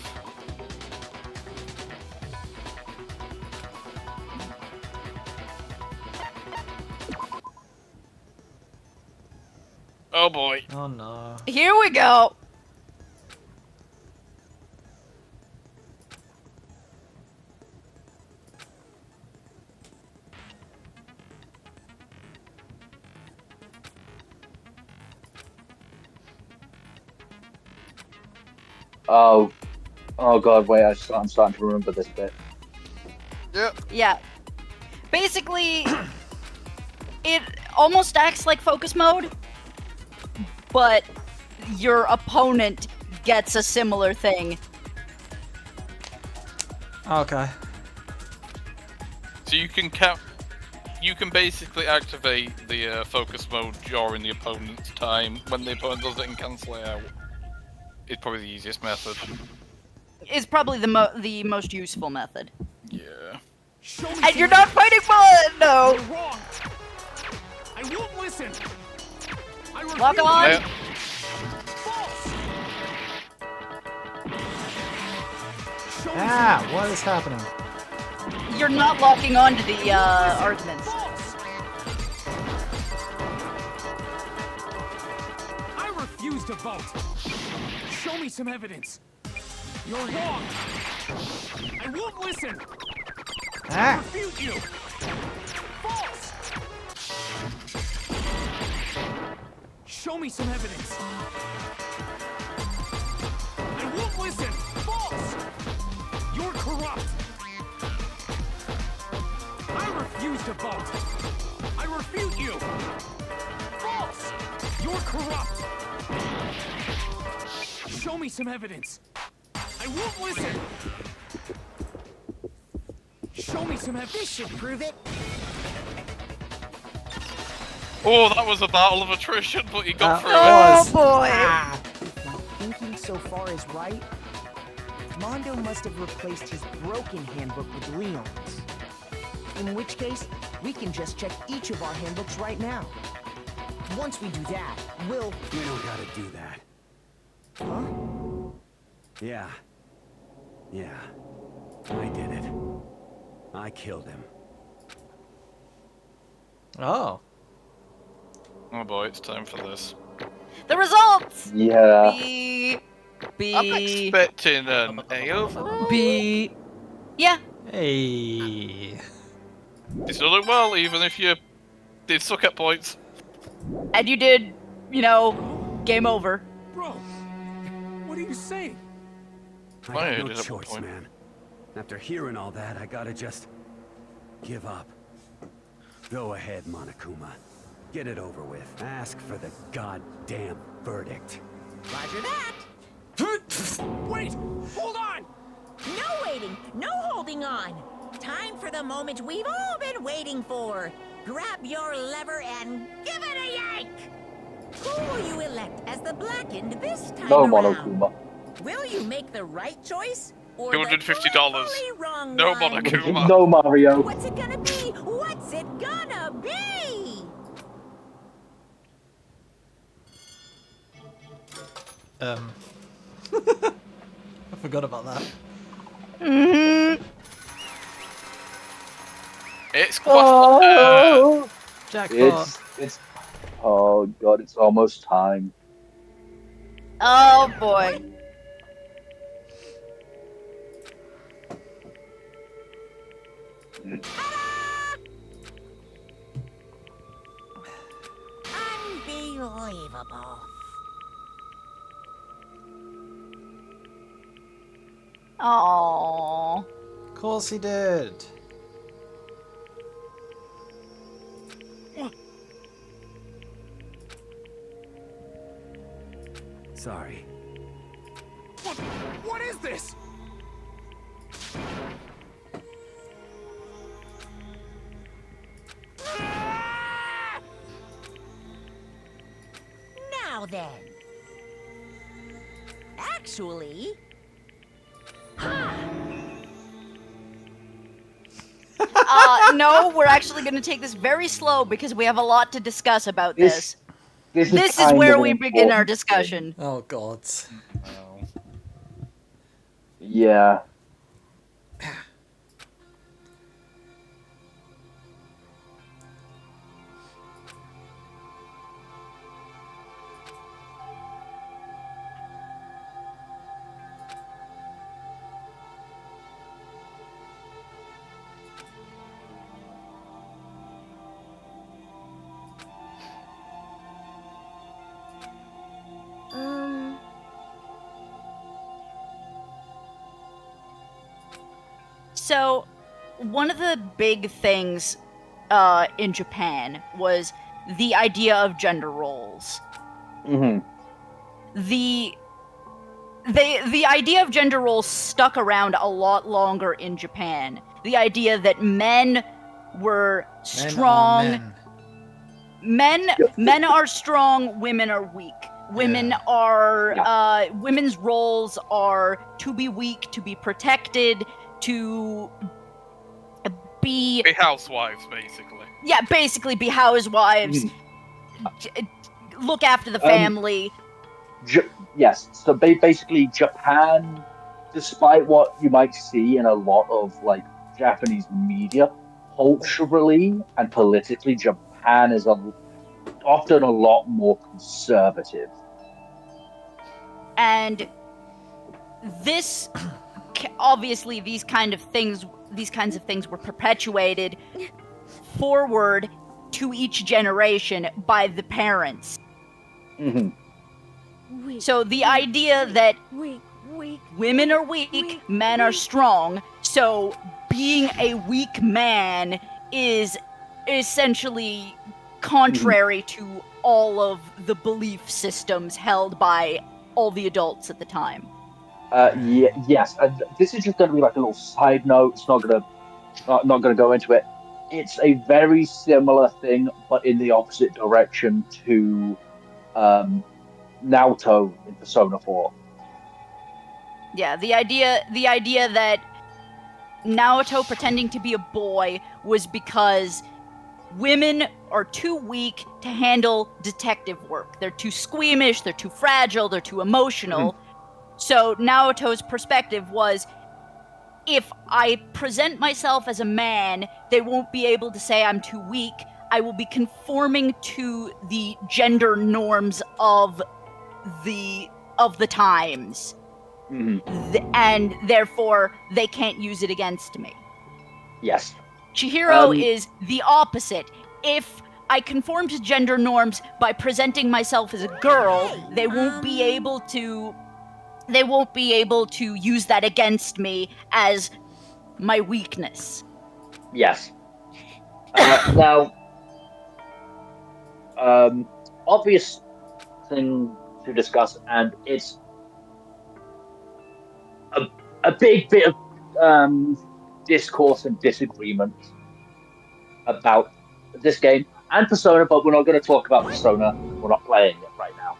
Oh boy.
Oh no.
Here we go.
Oh god, wait, I'm starting to remember this bit.
Yep.
Yeah. Basically, it almost acts like focus mode, but your opponent gets a similar thing.
Okay.
So you can you can basically activate the focus mode during the opponent's time. When the opponent does it and cancel it out. It's probably the easiest method.
It's probably the most useful method.
Yeah.
And you're not fighting Bullet! No!
You're wrong. I won't listen. I
Lock
refuse.
on.
Yeah.
False. Show me
Ah, what is happening?
You're not locking on to the arguments.
False. I refuse to vote. Show me some evidence. You're wrong. I won't listen. I
Ah!
refute you. False. Show me some evidence. I won't listen. False. You're corrupt. I refuse to vote. I refute you. False. You're corrupt. Show me some evidence. I won't listen. Show me some evidence.
This should prove it.
Oh, that was a battle of attrition, but he got through
Oh
it.
boy!
If my thinking so far is right, Mondo must have replaced his broken handbook with Leon's. In which case, we can just check each of our handbooks right now. Once we do that, we'll...
We don't gotta do that.
Huh?
Yeah. Yeah. I did it. I killed him.
Oh.
Oh boy, it's time for this.
The results!
Yeah.
I'm expecting an A overall.
B. Yeah.
Hey.
You still look well, even if you did suck at points.
And you did, you know, Game over.
Bro, what are you saying?
I have no choice, man. After hearing all that, I gotta just give up. Go ahead, Monokuma. Get it over with. Ask for the goddamn verdict.
Roger that.
Wait! Hold on!
No waiting, no holding on. Time for the moment we've all been waiting for. Grab your lever and give it a yank! Who will you elect as the Blackened this time
No,
around?
Monokuma.
Will you make the right choice? Or
$250.
the wrong
No,
one?
Monokuma.
No, Mario.
What's it gonna be? What's it gonna be?
I forgot about that.
It's
Oh,
Jackpot.
it's. Oh god, it's almost time.
Oh boy.
Unbelievable.
Aww.
Of course he did.
Sorry.
What is this?
Now then. Actually...
No, we're actually going to take this very slow because we have a lot to discuss about this.
This
is where we begin our discussion.
Oh god.
Yeah.
So, one of the big things in Japan was the idea of gender roles.
Mm-hmm.
The idea of gender roles stuck around a lot longer in Japan. The idea that men were strong. Men are strong, women are weak. Women are women's roles are to be weak, to be protected, to be
housewives, basically.
Yeah, basically be housewives. Look after the family.
Yes, so basically Japan, despite what you might see in a lot of like Japanese media, culturally and politically, Japan is often a lot more conservative.
And this, obviously, these kinds of things were perpetuated forward to each generation by the parents.
Mm-hmm.
So the idea that women are weak, men are strong, so being a weak man is essentially contrary to all of the belief systems held by all the adults at the time.
Yes, and this is just going to be like a little side note. It's not going to go into it. It's a very similar thing, but in the opposite direction to Naoto in Persona 4.
Yeah, the idea that Naoto pretending to be a boy was because women are too weak to handle detective work. They're too squeamish, they're too fragile, they're too emotional. So Naoto's perspective was, if I present myself as a man, they won't be able to say I'm too weak. I will be conforming to the gender norms of the times. And therefore, they can't use it against me.
Yes.
Chihiro is the opposite. If I conform to gender norms by presenting myself as a girl, they won't be able to use that against me as my weakness.
Yes. Now, obvious thing to discuss, and it's a big bit of discourse and disagreement about this game and Persona, but we're not going to talk about Persona because we're not playing it right now.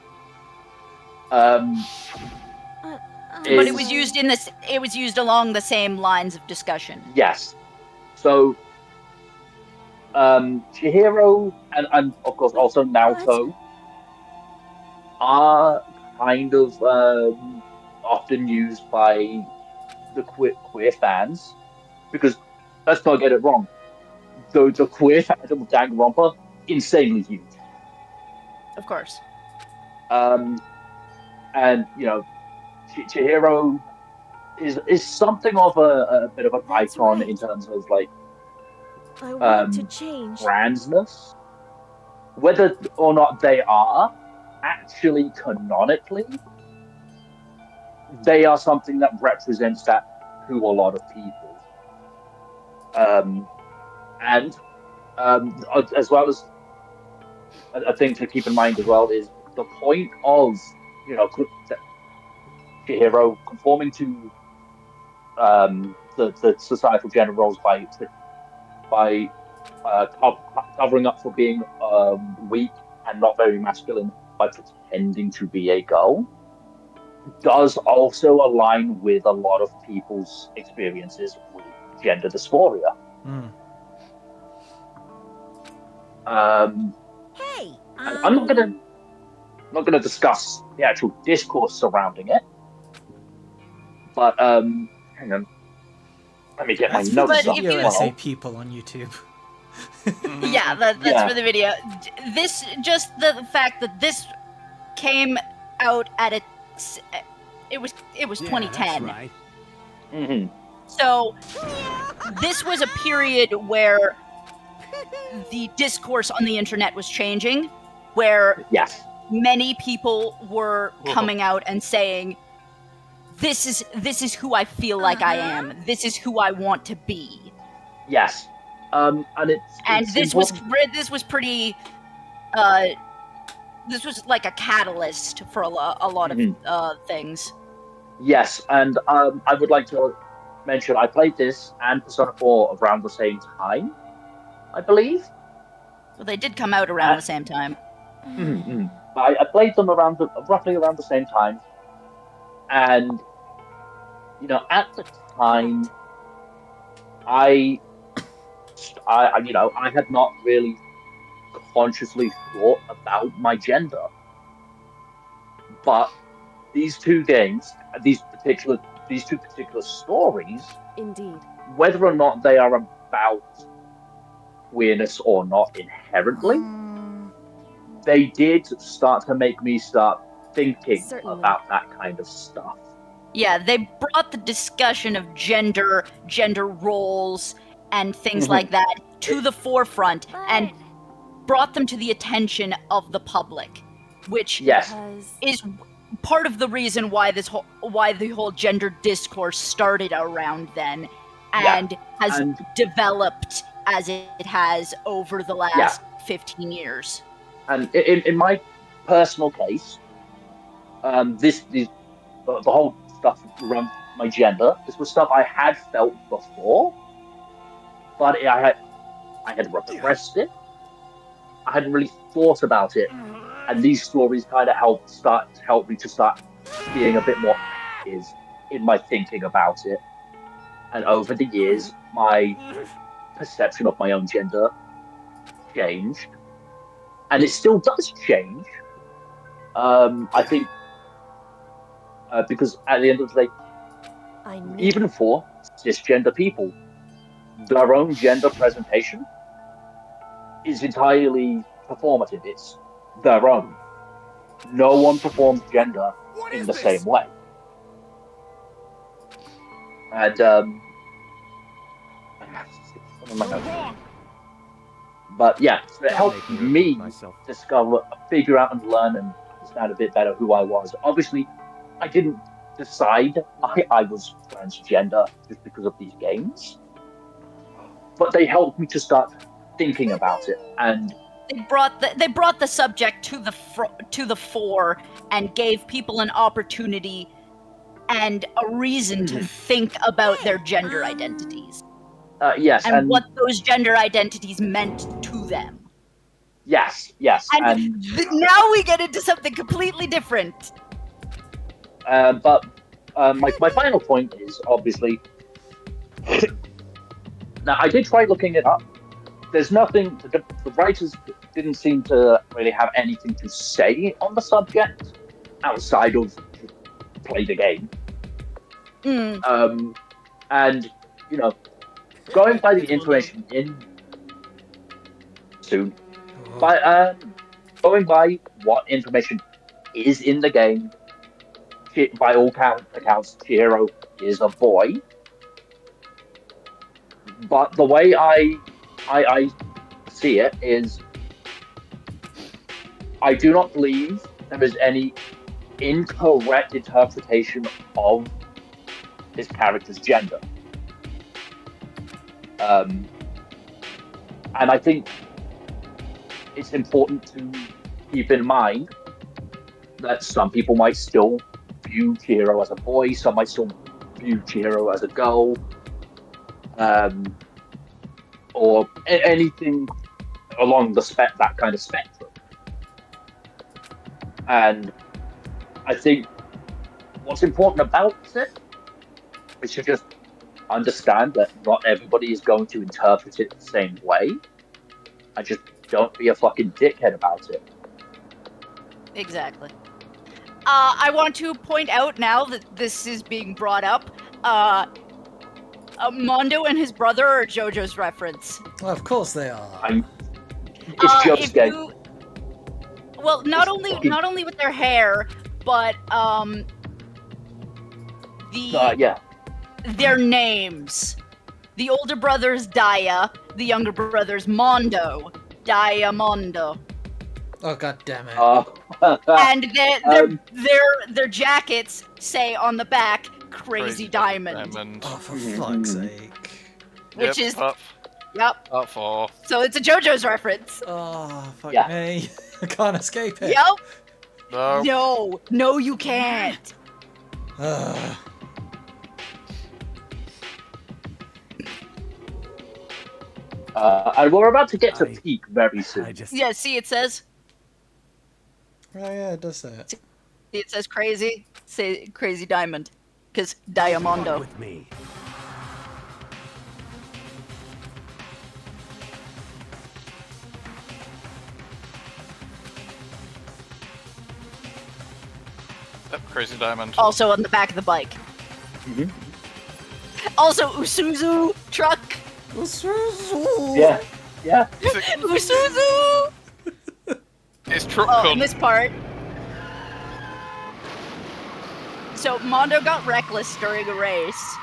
But it was used in this. It was used along the same lines of discussion.
Yes. So, Chihiro and of course also Naoto are kind of often used by the queer fans because let's not get it wrong, the queer fandom of Danganronpa insanely huge.
Of course.
And Chihiro is something of a bit of an icon in terms of like
I want to change.
transness. Whether or not they are actually canonically, they are something that represents that to a lot of people. As well as a thing to keep in mind as well is the point of Chihiro conforming to the societal gender roles by covering up for being weak and not very masculine by pretending to be a girl does also align with a lot of people's experiences with gender dysphoria. I'm not gonna discuss the actual discourse surrounding it, but hang on, let me get my notes up.
USA people on YouTube.
Yeah, that's for the video. This just the fact that this came out at it was 2010.
That's right.
Mm-hmm.
So this was a period where the discourse on the internet was changing, where many people were coming out and saying, this is who I feel like I am. This is who I want to be.
Yes.
This was pretty this was like a catalyst for a lot of things.
Yes, and I would like to mention I played this and Persona 4 around the same time, I believe.
Well, they did come out around the same time.
Mm-hmm. I played them roughly around the same time, and at the time, I had not really consciously thought about my gender, but these two games, these two particular stories,
indeed,
whether or not they are about queerness or not inherently, they did start to make me start thinking about that kind of stuff.
Yeah, they brought the discussion of gender roles, and things like that to the forefront and brought them to the attention of the public, which is part of the reason why the whole gender discourse started around then and has developed as it has over the last 15 years.
And in my personal case, the whole stuff around my gender, this was stuff I had felt before, but I had repressed it. I hadn't really thought about it, and these stories kind of helped me to start being a bit more active in my thinking about it. And over the years, my perception of my own gender changed, and it still does change. I think because at the end of the day, even for cisgender people, their own gender presentation is entirely performative. It's their own. No one performs gender in the same way. And But yeah, so it
Don't
helped
make me repeat
me
myself.
discover, figure out, and learn and understand a bit better who I was. Obviously, I didn't decide I was transgender just because of these games, but they helped me to start thinking about it. And
they brought the subject to the fore and gave people an opportunity and a reason to think about their gender identities.
yes,
and what those gender identities meant to them.
Yes,
And now we get into something completely different.
But my final point is obviously. Now, I did try looking it up. There's nothing. The writers didn't seem to really have anything to say on the subject outside of play the game. And you know, going by the information in soon, going by what information is in the game, by all accounts, Chihiro is a boy. But the way I see it is, I do not believe there is any incorrect interpretation of his character's gender. And I think it's important to keep in mind that some people might still view Chihiro as a boy, some might still view Chihiro as a girl, or anything along that kind of spectrum. And I think what's important about it is to just understand that not everybody is going to interpret it the same way. And just don't be a fucking dickhead about it.
Exactly. I want to point out now that this is being brought up. Mondo and his brother are JoJo's reference.
Well, of course they are.
It's just gay.
Well, not only with their hair, but their names. The older brother's Daya, the younger brother's Mondo. Diamondo.
Oh, god damn it.
And their jackets say on the back Crazy Diamond.
Oh, for fuck's sake.
Which is
up.
Yep.
Up for.
So it's a JoJo's reference.
Oh, fuck me. I can't escape it.
Yep. No, you can't.
And we're about to get to peak very soon.
Yeah, see, it says.
Oh, yeah, it does say it.
See, it says crazy. Say Crazy Diamond. Because Diamondo.
With me.
Yep, Crazy Diamond.
Also on the back of the bike.
Mm-hmm.
Also, Usuzu truck.
Usuzu.
Yeah.
Usuzu.
His truck
in this part. So Mondo got reckless during a race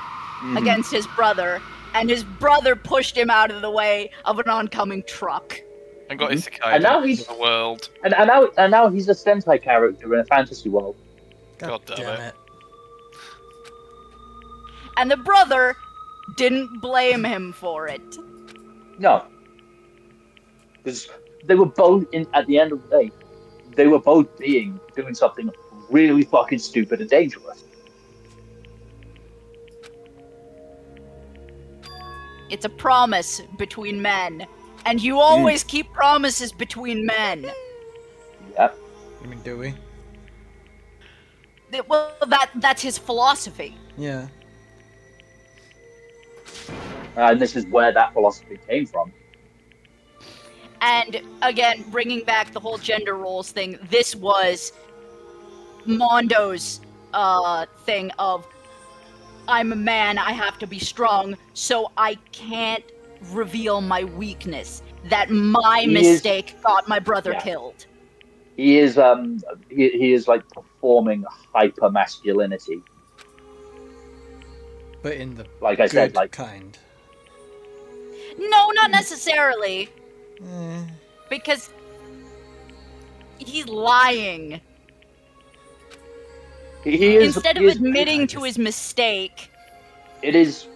against his brother, and his brother pushed him out of the way of an oncoming truck.
And got isekai
And now he's
in the world.
And now he's a Sentai character in a fantasy world.
God damn it.
And the brother didn't blame him for it.
No. Because they were both, at the end of the day, they were both doing something really fucking stupid and dangerous.
It's a promise between men. And you always keep promises between men.
Yep.
You mean Dewey?
Well, that's his philosophy.
Yeah.
And this is where that philosophy came from.
And again, bringing back the whole gender roles thing, this was Mondo's thing of, I'm a man, I have to be strong, so I can't reveal my weakness. That my mistake got my brother killed.
He is he is like performing hyper masculinity.
But in the
like I said, like
No, not necessarily. Because he's lying.
He is,
Instead of
he is-
admitting to his mistake.
It is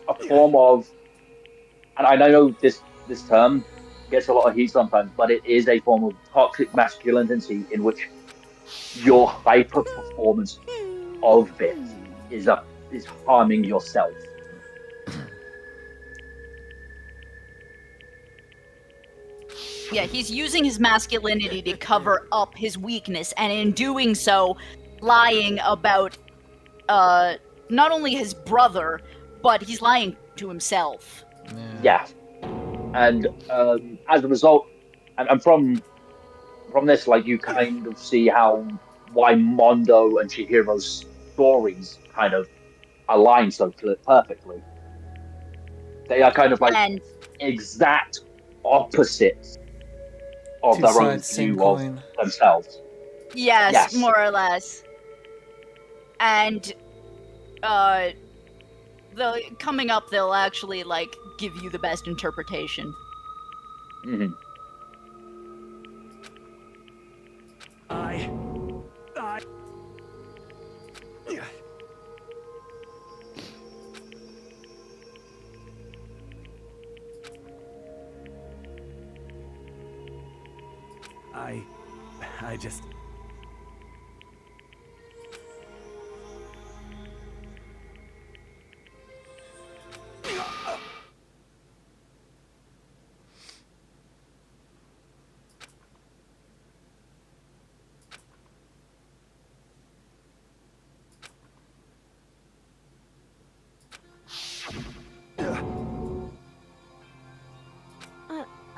a form of, and I know this term gets a lot of heat sometimes, but it is a form of toxic masculinity in which your hyper performance of it is harming yourself.
Yeah, he's using his masculinity to cover up his weakness, and in doing so, lying about not only his brother, but he's lying to himself.
Yeah. And as a result, and from this, like, you kind of see why Mondo and Chihiro's stories kind of align so perfectly. They are kind of like exact opposites of
Two
their own
sides, same
view of
coin.
themselves.
Yes, more or less. And coming up, they'll actually like give you the best interpretation.
Mm-hmm.
I just...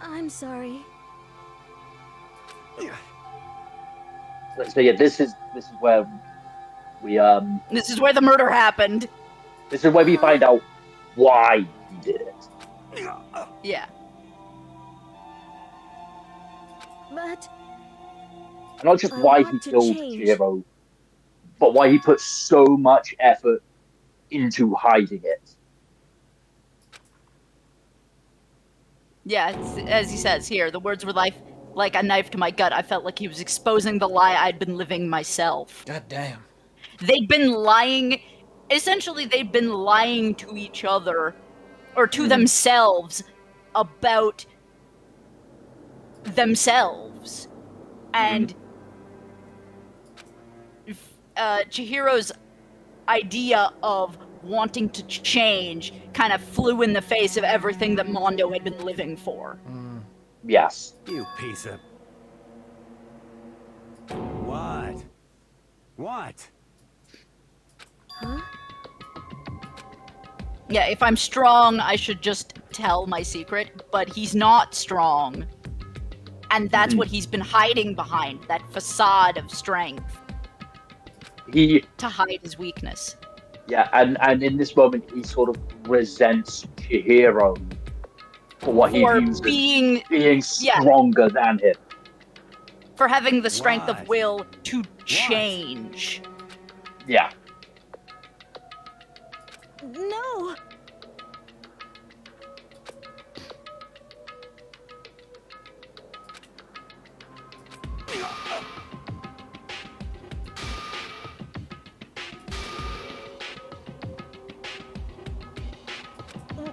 I'm sorry.
So yeah, this is where we
This is where the murder happened.
This is where we find out why he did it.
Yeah.
But
And not just
I
why
want
he
to
killed
change.
Chihiro, but why he put so much effort into hiding it.
Yeah, as he says here, the words were like a knife to my gut. I felt like he was exposing the lie I'd been living myself.
God damn.
They'd been lying. Essentially, they'd been lying to each other, or to themselves, about themselves. And Chihiro's idea of wanting to change kind of flew in the face of everything that Mondo had been living for.
Yes.
You piece of... What? What?
Huh?
Yeah, if I'm strong, I should just tell my secret, but he's not strong. And that's what he's been hiding behind, that facade of strength. To hide his weakness.
Yeah, and in this moment, he sort of resents Chihiro for what he views as being stronger than him.
For having the strength of will to change.
Yeah.
No!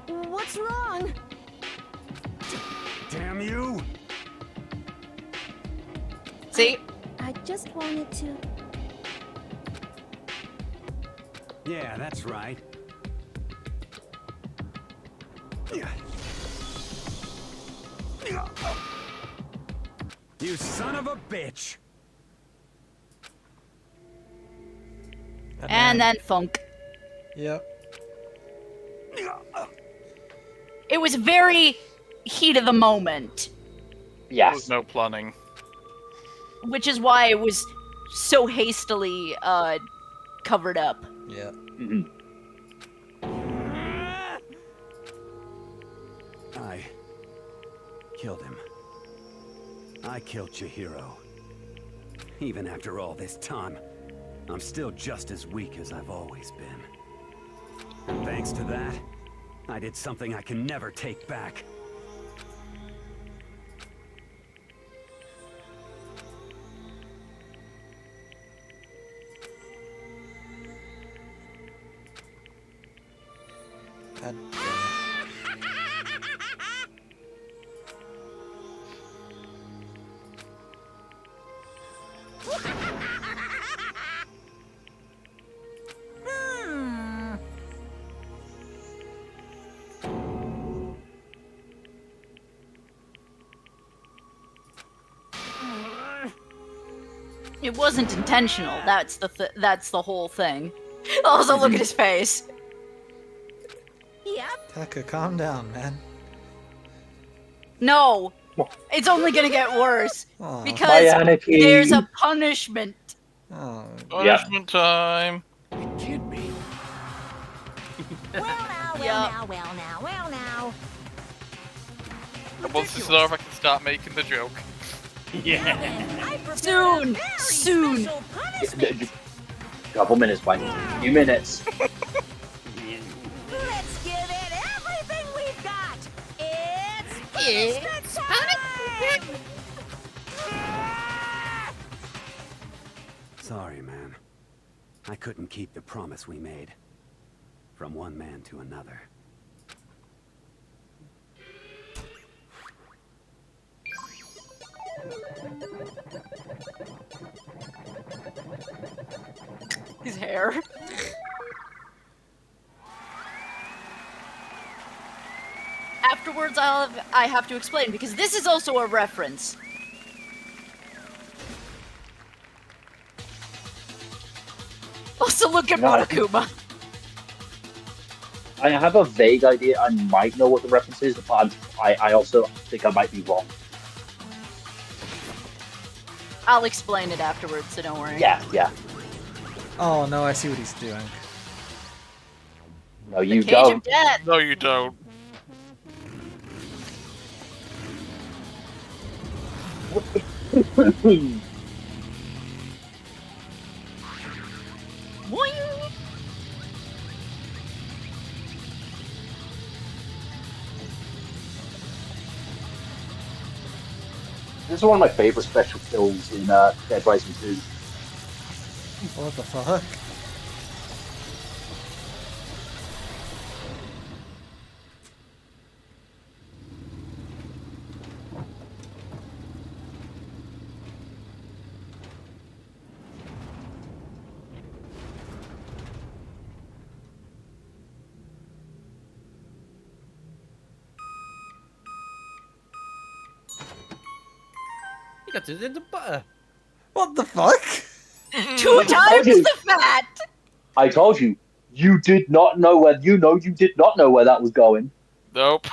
What's wrong?
Damn you!
See?
I just wanted to...
Yeah, that's right. You son of a bitch!
And then funk.
Yep.
It was very heat of the moment.
There was no planning.
Which is why it was so hastily covered up.
Yeah.
I killed him. I killed Chihiro. Even after all this time, I'm still just as weak as I've always been. And thanks to that, I did something I can never take back.
God.
It wasn't intentional. That's the whole thing. Also, look at his face.
Yep.
Taka, calm down, man.
No, it's only gonna get worse
Aw.
because
Anarchy.
there's a punishment.
Oh.
Punishment time.
Kid me.
Well now, well now.
And once this is over, I can start making the joke.
Soon.
Couple minutes, Mike. Few minutes.
Let's give it everything we've got. It's punishment time.
Sorry, man. I couldn't keep the promise we made. From one man to another.
His hair. Afterwards, I have to explain because this is also a reference. Also, look at Monokuma.
I have a vague idea. I might know what the reference is, but I also think I might be wrong.
I'll explain it afterwards, so don't worry.
Yeah.
Oh no, I see what he's doing.
No, you
Cage
don't.
of Death.
No, you don't.
Boing.
This is one of my favorite special kills in Dead Rising 2.
What the fuck?
You got it in the butter.
What the fuck?
2 times the fat.
I told you, you did not know where. You did not know where that was going.
Nope.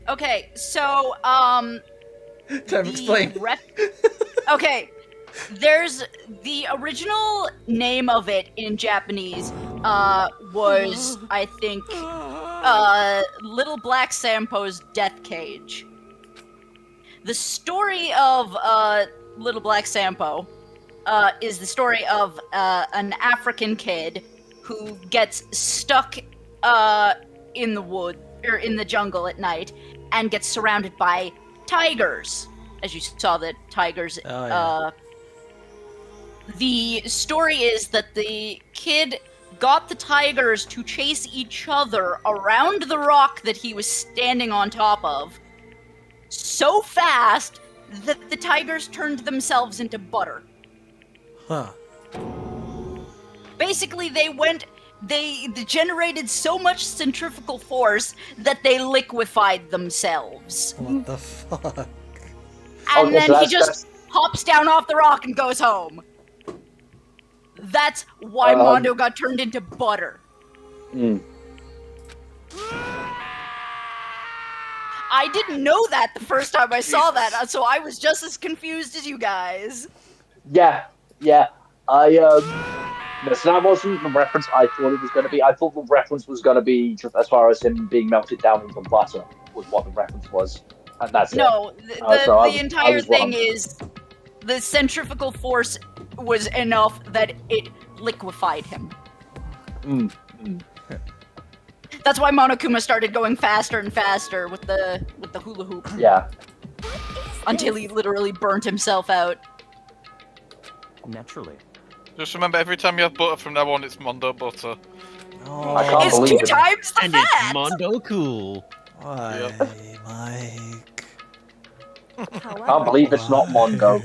Okay, so
Time to explain.
Okay, there's the original name of it in Japanese. Was I think Little Black Sampo's Death Cage. The story of Little Black Sampo is the story of an African kid who gets stuck in the wood or in the jungle at night and gets surrounded by tigers. As you saw, the tigers.
Oh, yeah.
The story is that the kid got the tigers to chase each other around the rock that he was standing on top of so fast that the tigers turned themselves into butter.
Huh.
Basically, they generated so much centrifugal force that they liquefied themselves.
What the fuck?
And
Okay,
then
so
he just hops down off the rock and goes home. That's why Mondo got turned into butter. I didn't know that the first time I saw that, so I was just as confused as you guys.
Yeah. No, so that wasn't the reference I thought it was going to be. I thought the reference was going to be just as far as him being melted down into butter was what the reference was, and that's
No,
it.
the entire thing is the centrifugal force was enough that it liquefied him. That's why Monokuma started going faster and faster with the hula hoop.
Yeah.
Until he literally burnt himself out.
Naturally.
Just remember, every time you have butter from now on, it's Mondo butter.
Oh,
I can't
It's
believe
2
it.
times the
And
fat!
it's Mondo cool.
why, Mike?
Can't
However,
believe it's not Mondo.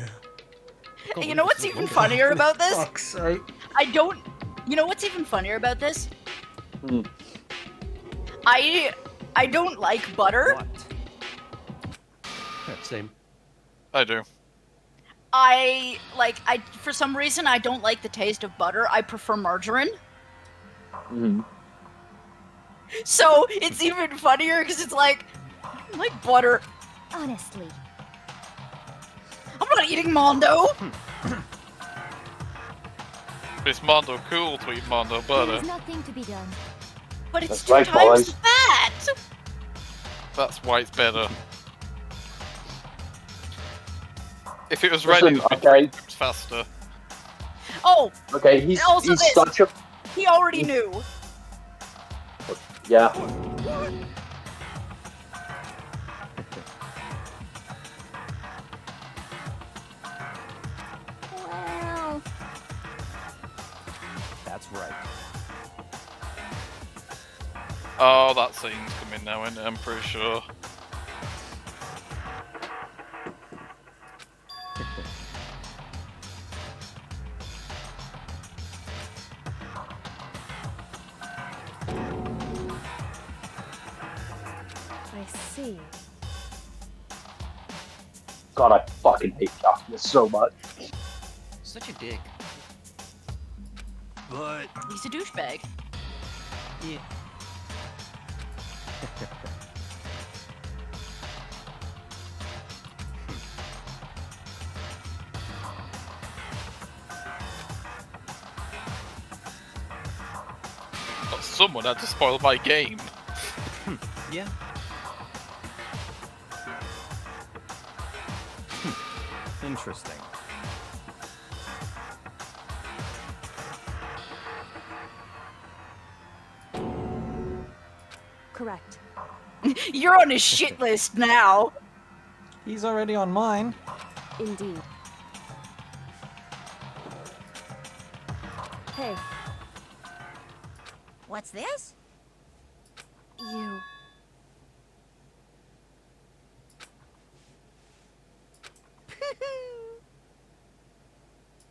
You know what's even funnier about this?
Fuck's sake.
You know what's even funnier about this?
Hmm.
I don't like butter.
What? Yeah, same.
I do.
For some reason I don't like the taste of butter. I prefer margarine.
Mhm.
So it's even funnier because it's like, I don't like butter.
Honestly.
I'm not eating Mondo.
It's Mondo cool to eat Mondo butter.
There's nothing to be done.
But it's
That's
2
right,
times
boys.
the fat.
That's why it's better. If it was ready,
Listen,
it'd be
okay.
3 times faster.
Oh,
Okay, he's
Also this.
such a
he already knew.
yeah.
Well,
That's right.
Oh, that scene's coming now, isn't it? I'm pretty sure.
I see.
God, I fucking hate darkness so much.
Such a dick.
But
He's a douchebag.
Yeah.
But someone had to spoil my game.
Yeah.
Interesting.
Correct.
You're on his shit list now.
He's already on mine.
Indeed. Hey,
What's this?
you.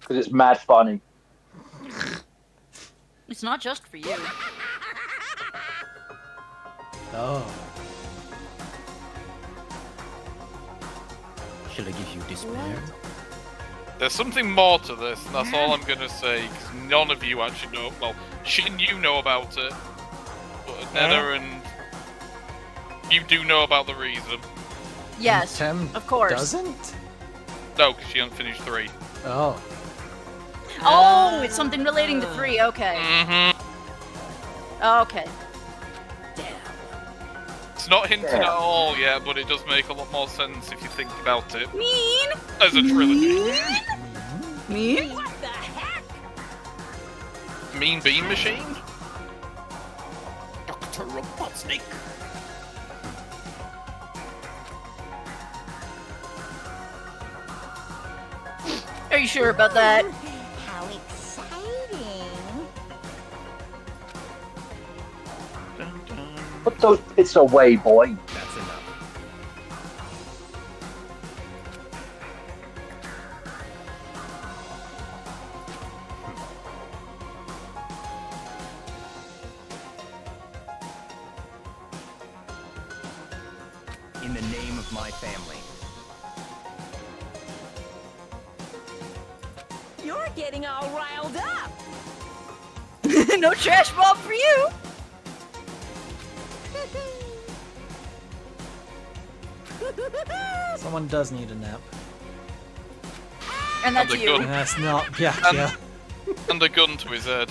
Because it's mad funny.
It's not just for you.
Oh. Shall I give you despair?
There's something more to this, and that's all I'm gonna say, because none of you actually know. Well, Shin, you know about it, but Neda and you do know about the reason.
Yes,
Tem
of course.
doesn't?
No, because she hasn't finished 3.
Oh.
Oh, it's something relating to 3. Okay.
Mm-hmm.
Okay.
It's not hinted
Damn.
at all yet, but it does make a lot more sense if you think about it
Mean.
as a trilogy.
Mean.
What the heck?
Mean Bean Machine?
Dr. Robotnik!
Are you sure about that?
How exciting.
Put those pits away, boy.
That's enough. In the name of my family.
You're getting all riled up.
No trash mob for you.
Someone does need a nap.
And that's
And the
you.
gun.
And that's not. Yeah,
And-
yeah.
And a gun to his head.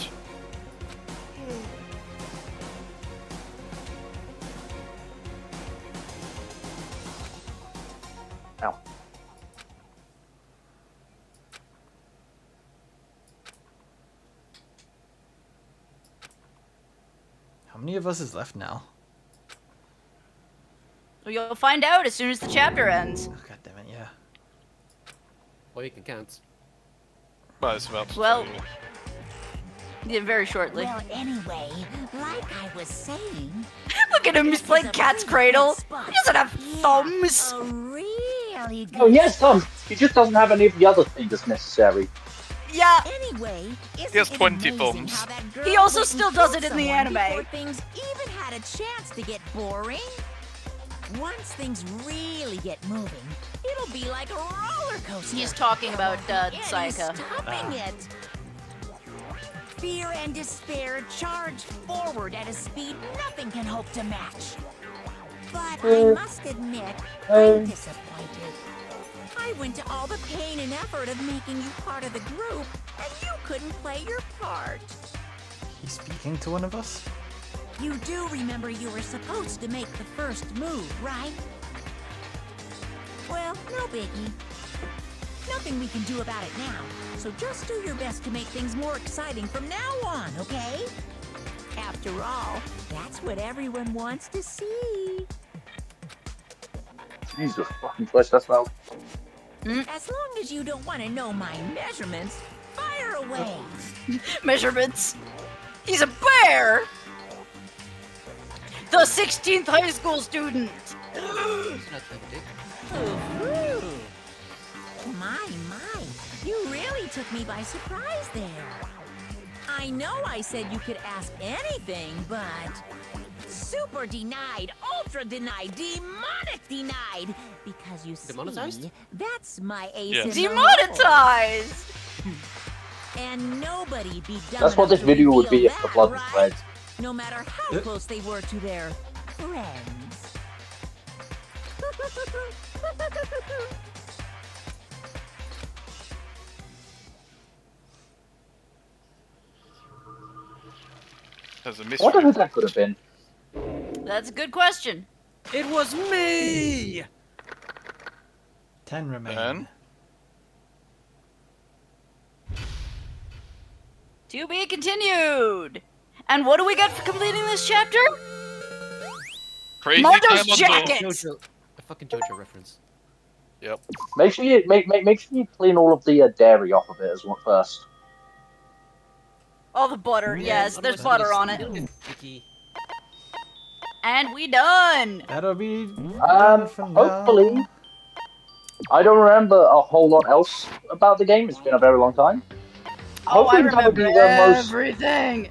Ow.
How many of us is left now?
Well, you'll find out as soon as the chapter ends.
Oh, God damn it, yeah.
Well, you can count.
Well, it's about to
Well,
tell you.
yeah, very shortly.
Well, anyway, like I was saying...
Look at him, he's playing Cat's Cradle. He doesn't have thumbs.
A really good
Oh, yes, Tom.
spot.
He just doesn't have any of the other fingers necessary.
Yeah.
Anyway,
He has 20 thumbs.
He also still does it in the anime.
Before things even had a chance to get boring. Once things really get moving, it'll be like a roller coaster.
He's talking about
Any
Sayaka.
stopping it. Fear and despair charge forward at a speed nothing can hope to match. But I must admit, I'm disappointed. I went to all the pain and effort of making you part of the group, and you couldn't play your part.
He's speaking to one of us?
You do remember you were supposed to make the first move, right? Well, no biggie. Nothing we can do about it now, so just do your best to make things more exciting from now on, okay? After all, that's what everyone wants to see.
Jesus fucking Christ, that's loud.
As long as you don't want to know my measurements, fire away.
Measurements. He's a bear. The 16th high school student.
My, you really took me by surprise there. I know I said you could ask anything, but... Super denied, ultra denied, demonic denied! Because you see,
Demonetized?
that's my ace
Yeah.
in the hole.
Demonetized!
And nobody be dumb
That's what
enough
this
to
video would be
reveal
if the
that,
blood was
right?
red.
No matter how close they were to their friends.
There's a
I
mystery.
wonder who that could have been.
That's a good question.
It was me!
10 remain.
Ben?
To be continued. And what do we get for completing this chapter?
Crazy
Mondo's
time on
jacket!
Jojo. A fucking Jojo reference.
Yep.
Make sure you make sure you clean all of the dairy off of it as well first.
All the butter, yes, there's butter on it.
Sticky.
And we done.
That'll be done for now.
Hopefully. I don't remember a whole lot else about the game. It's been a very long time.
Oh, I
Hopefully that'll be
remember
the most.
everything.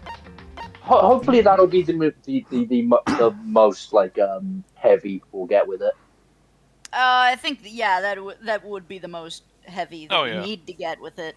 Hopefully that'll be the most like heavy we'll get with it.
I think, that would be the most heavy that
Oh,
we
yeah.
need to get with it.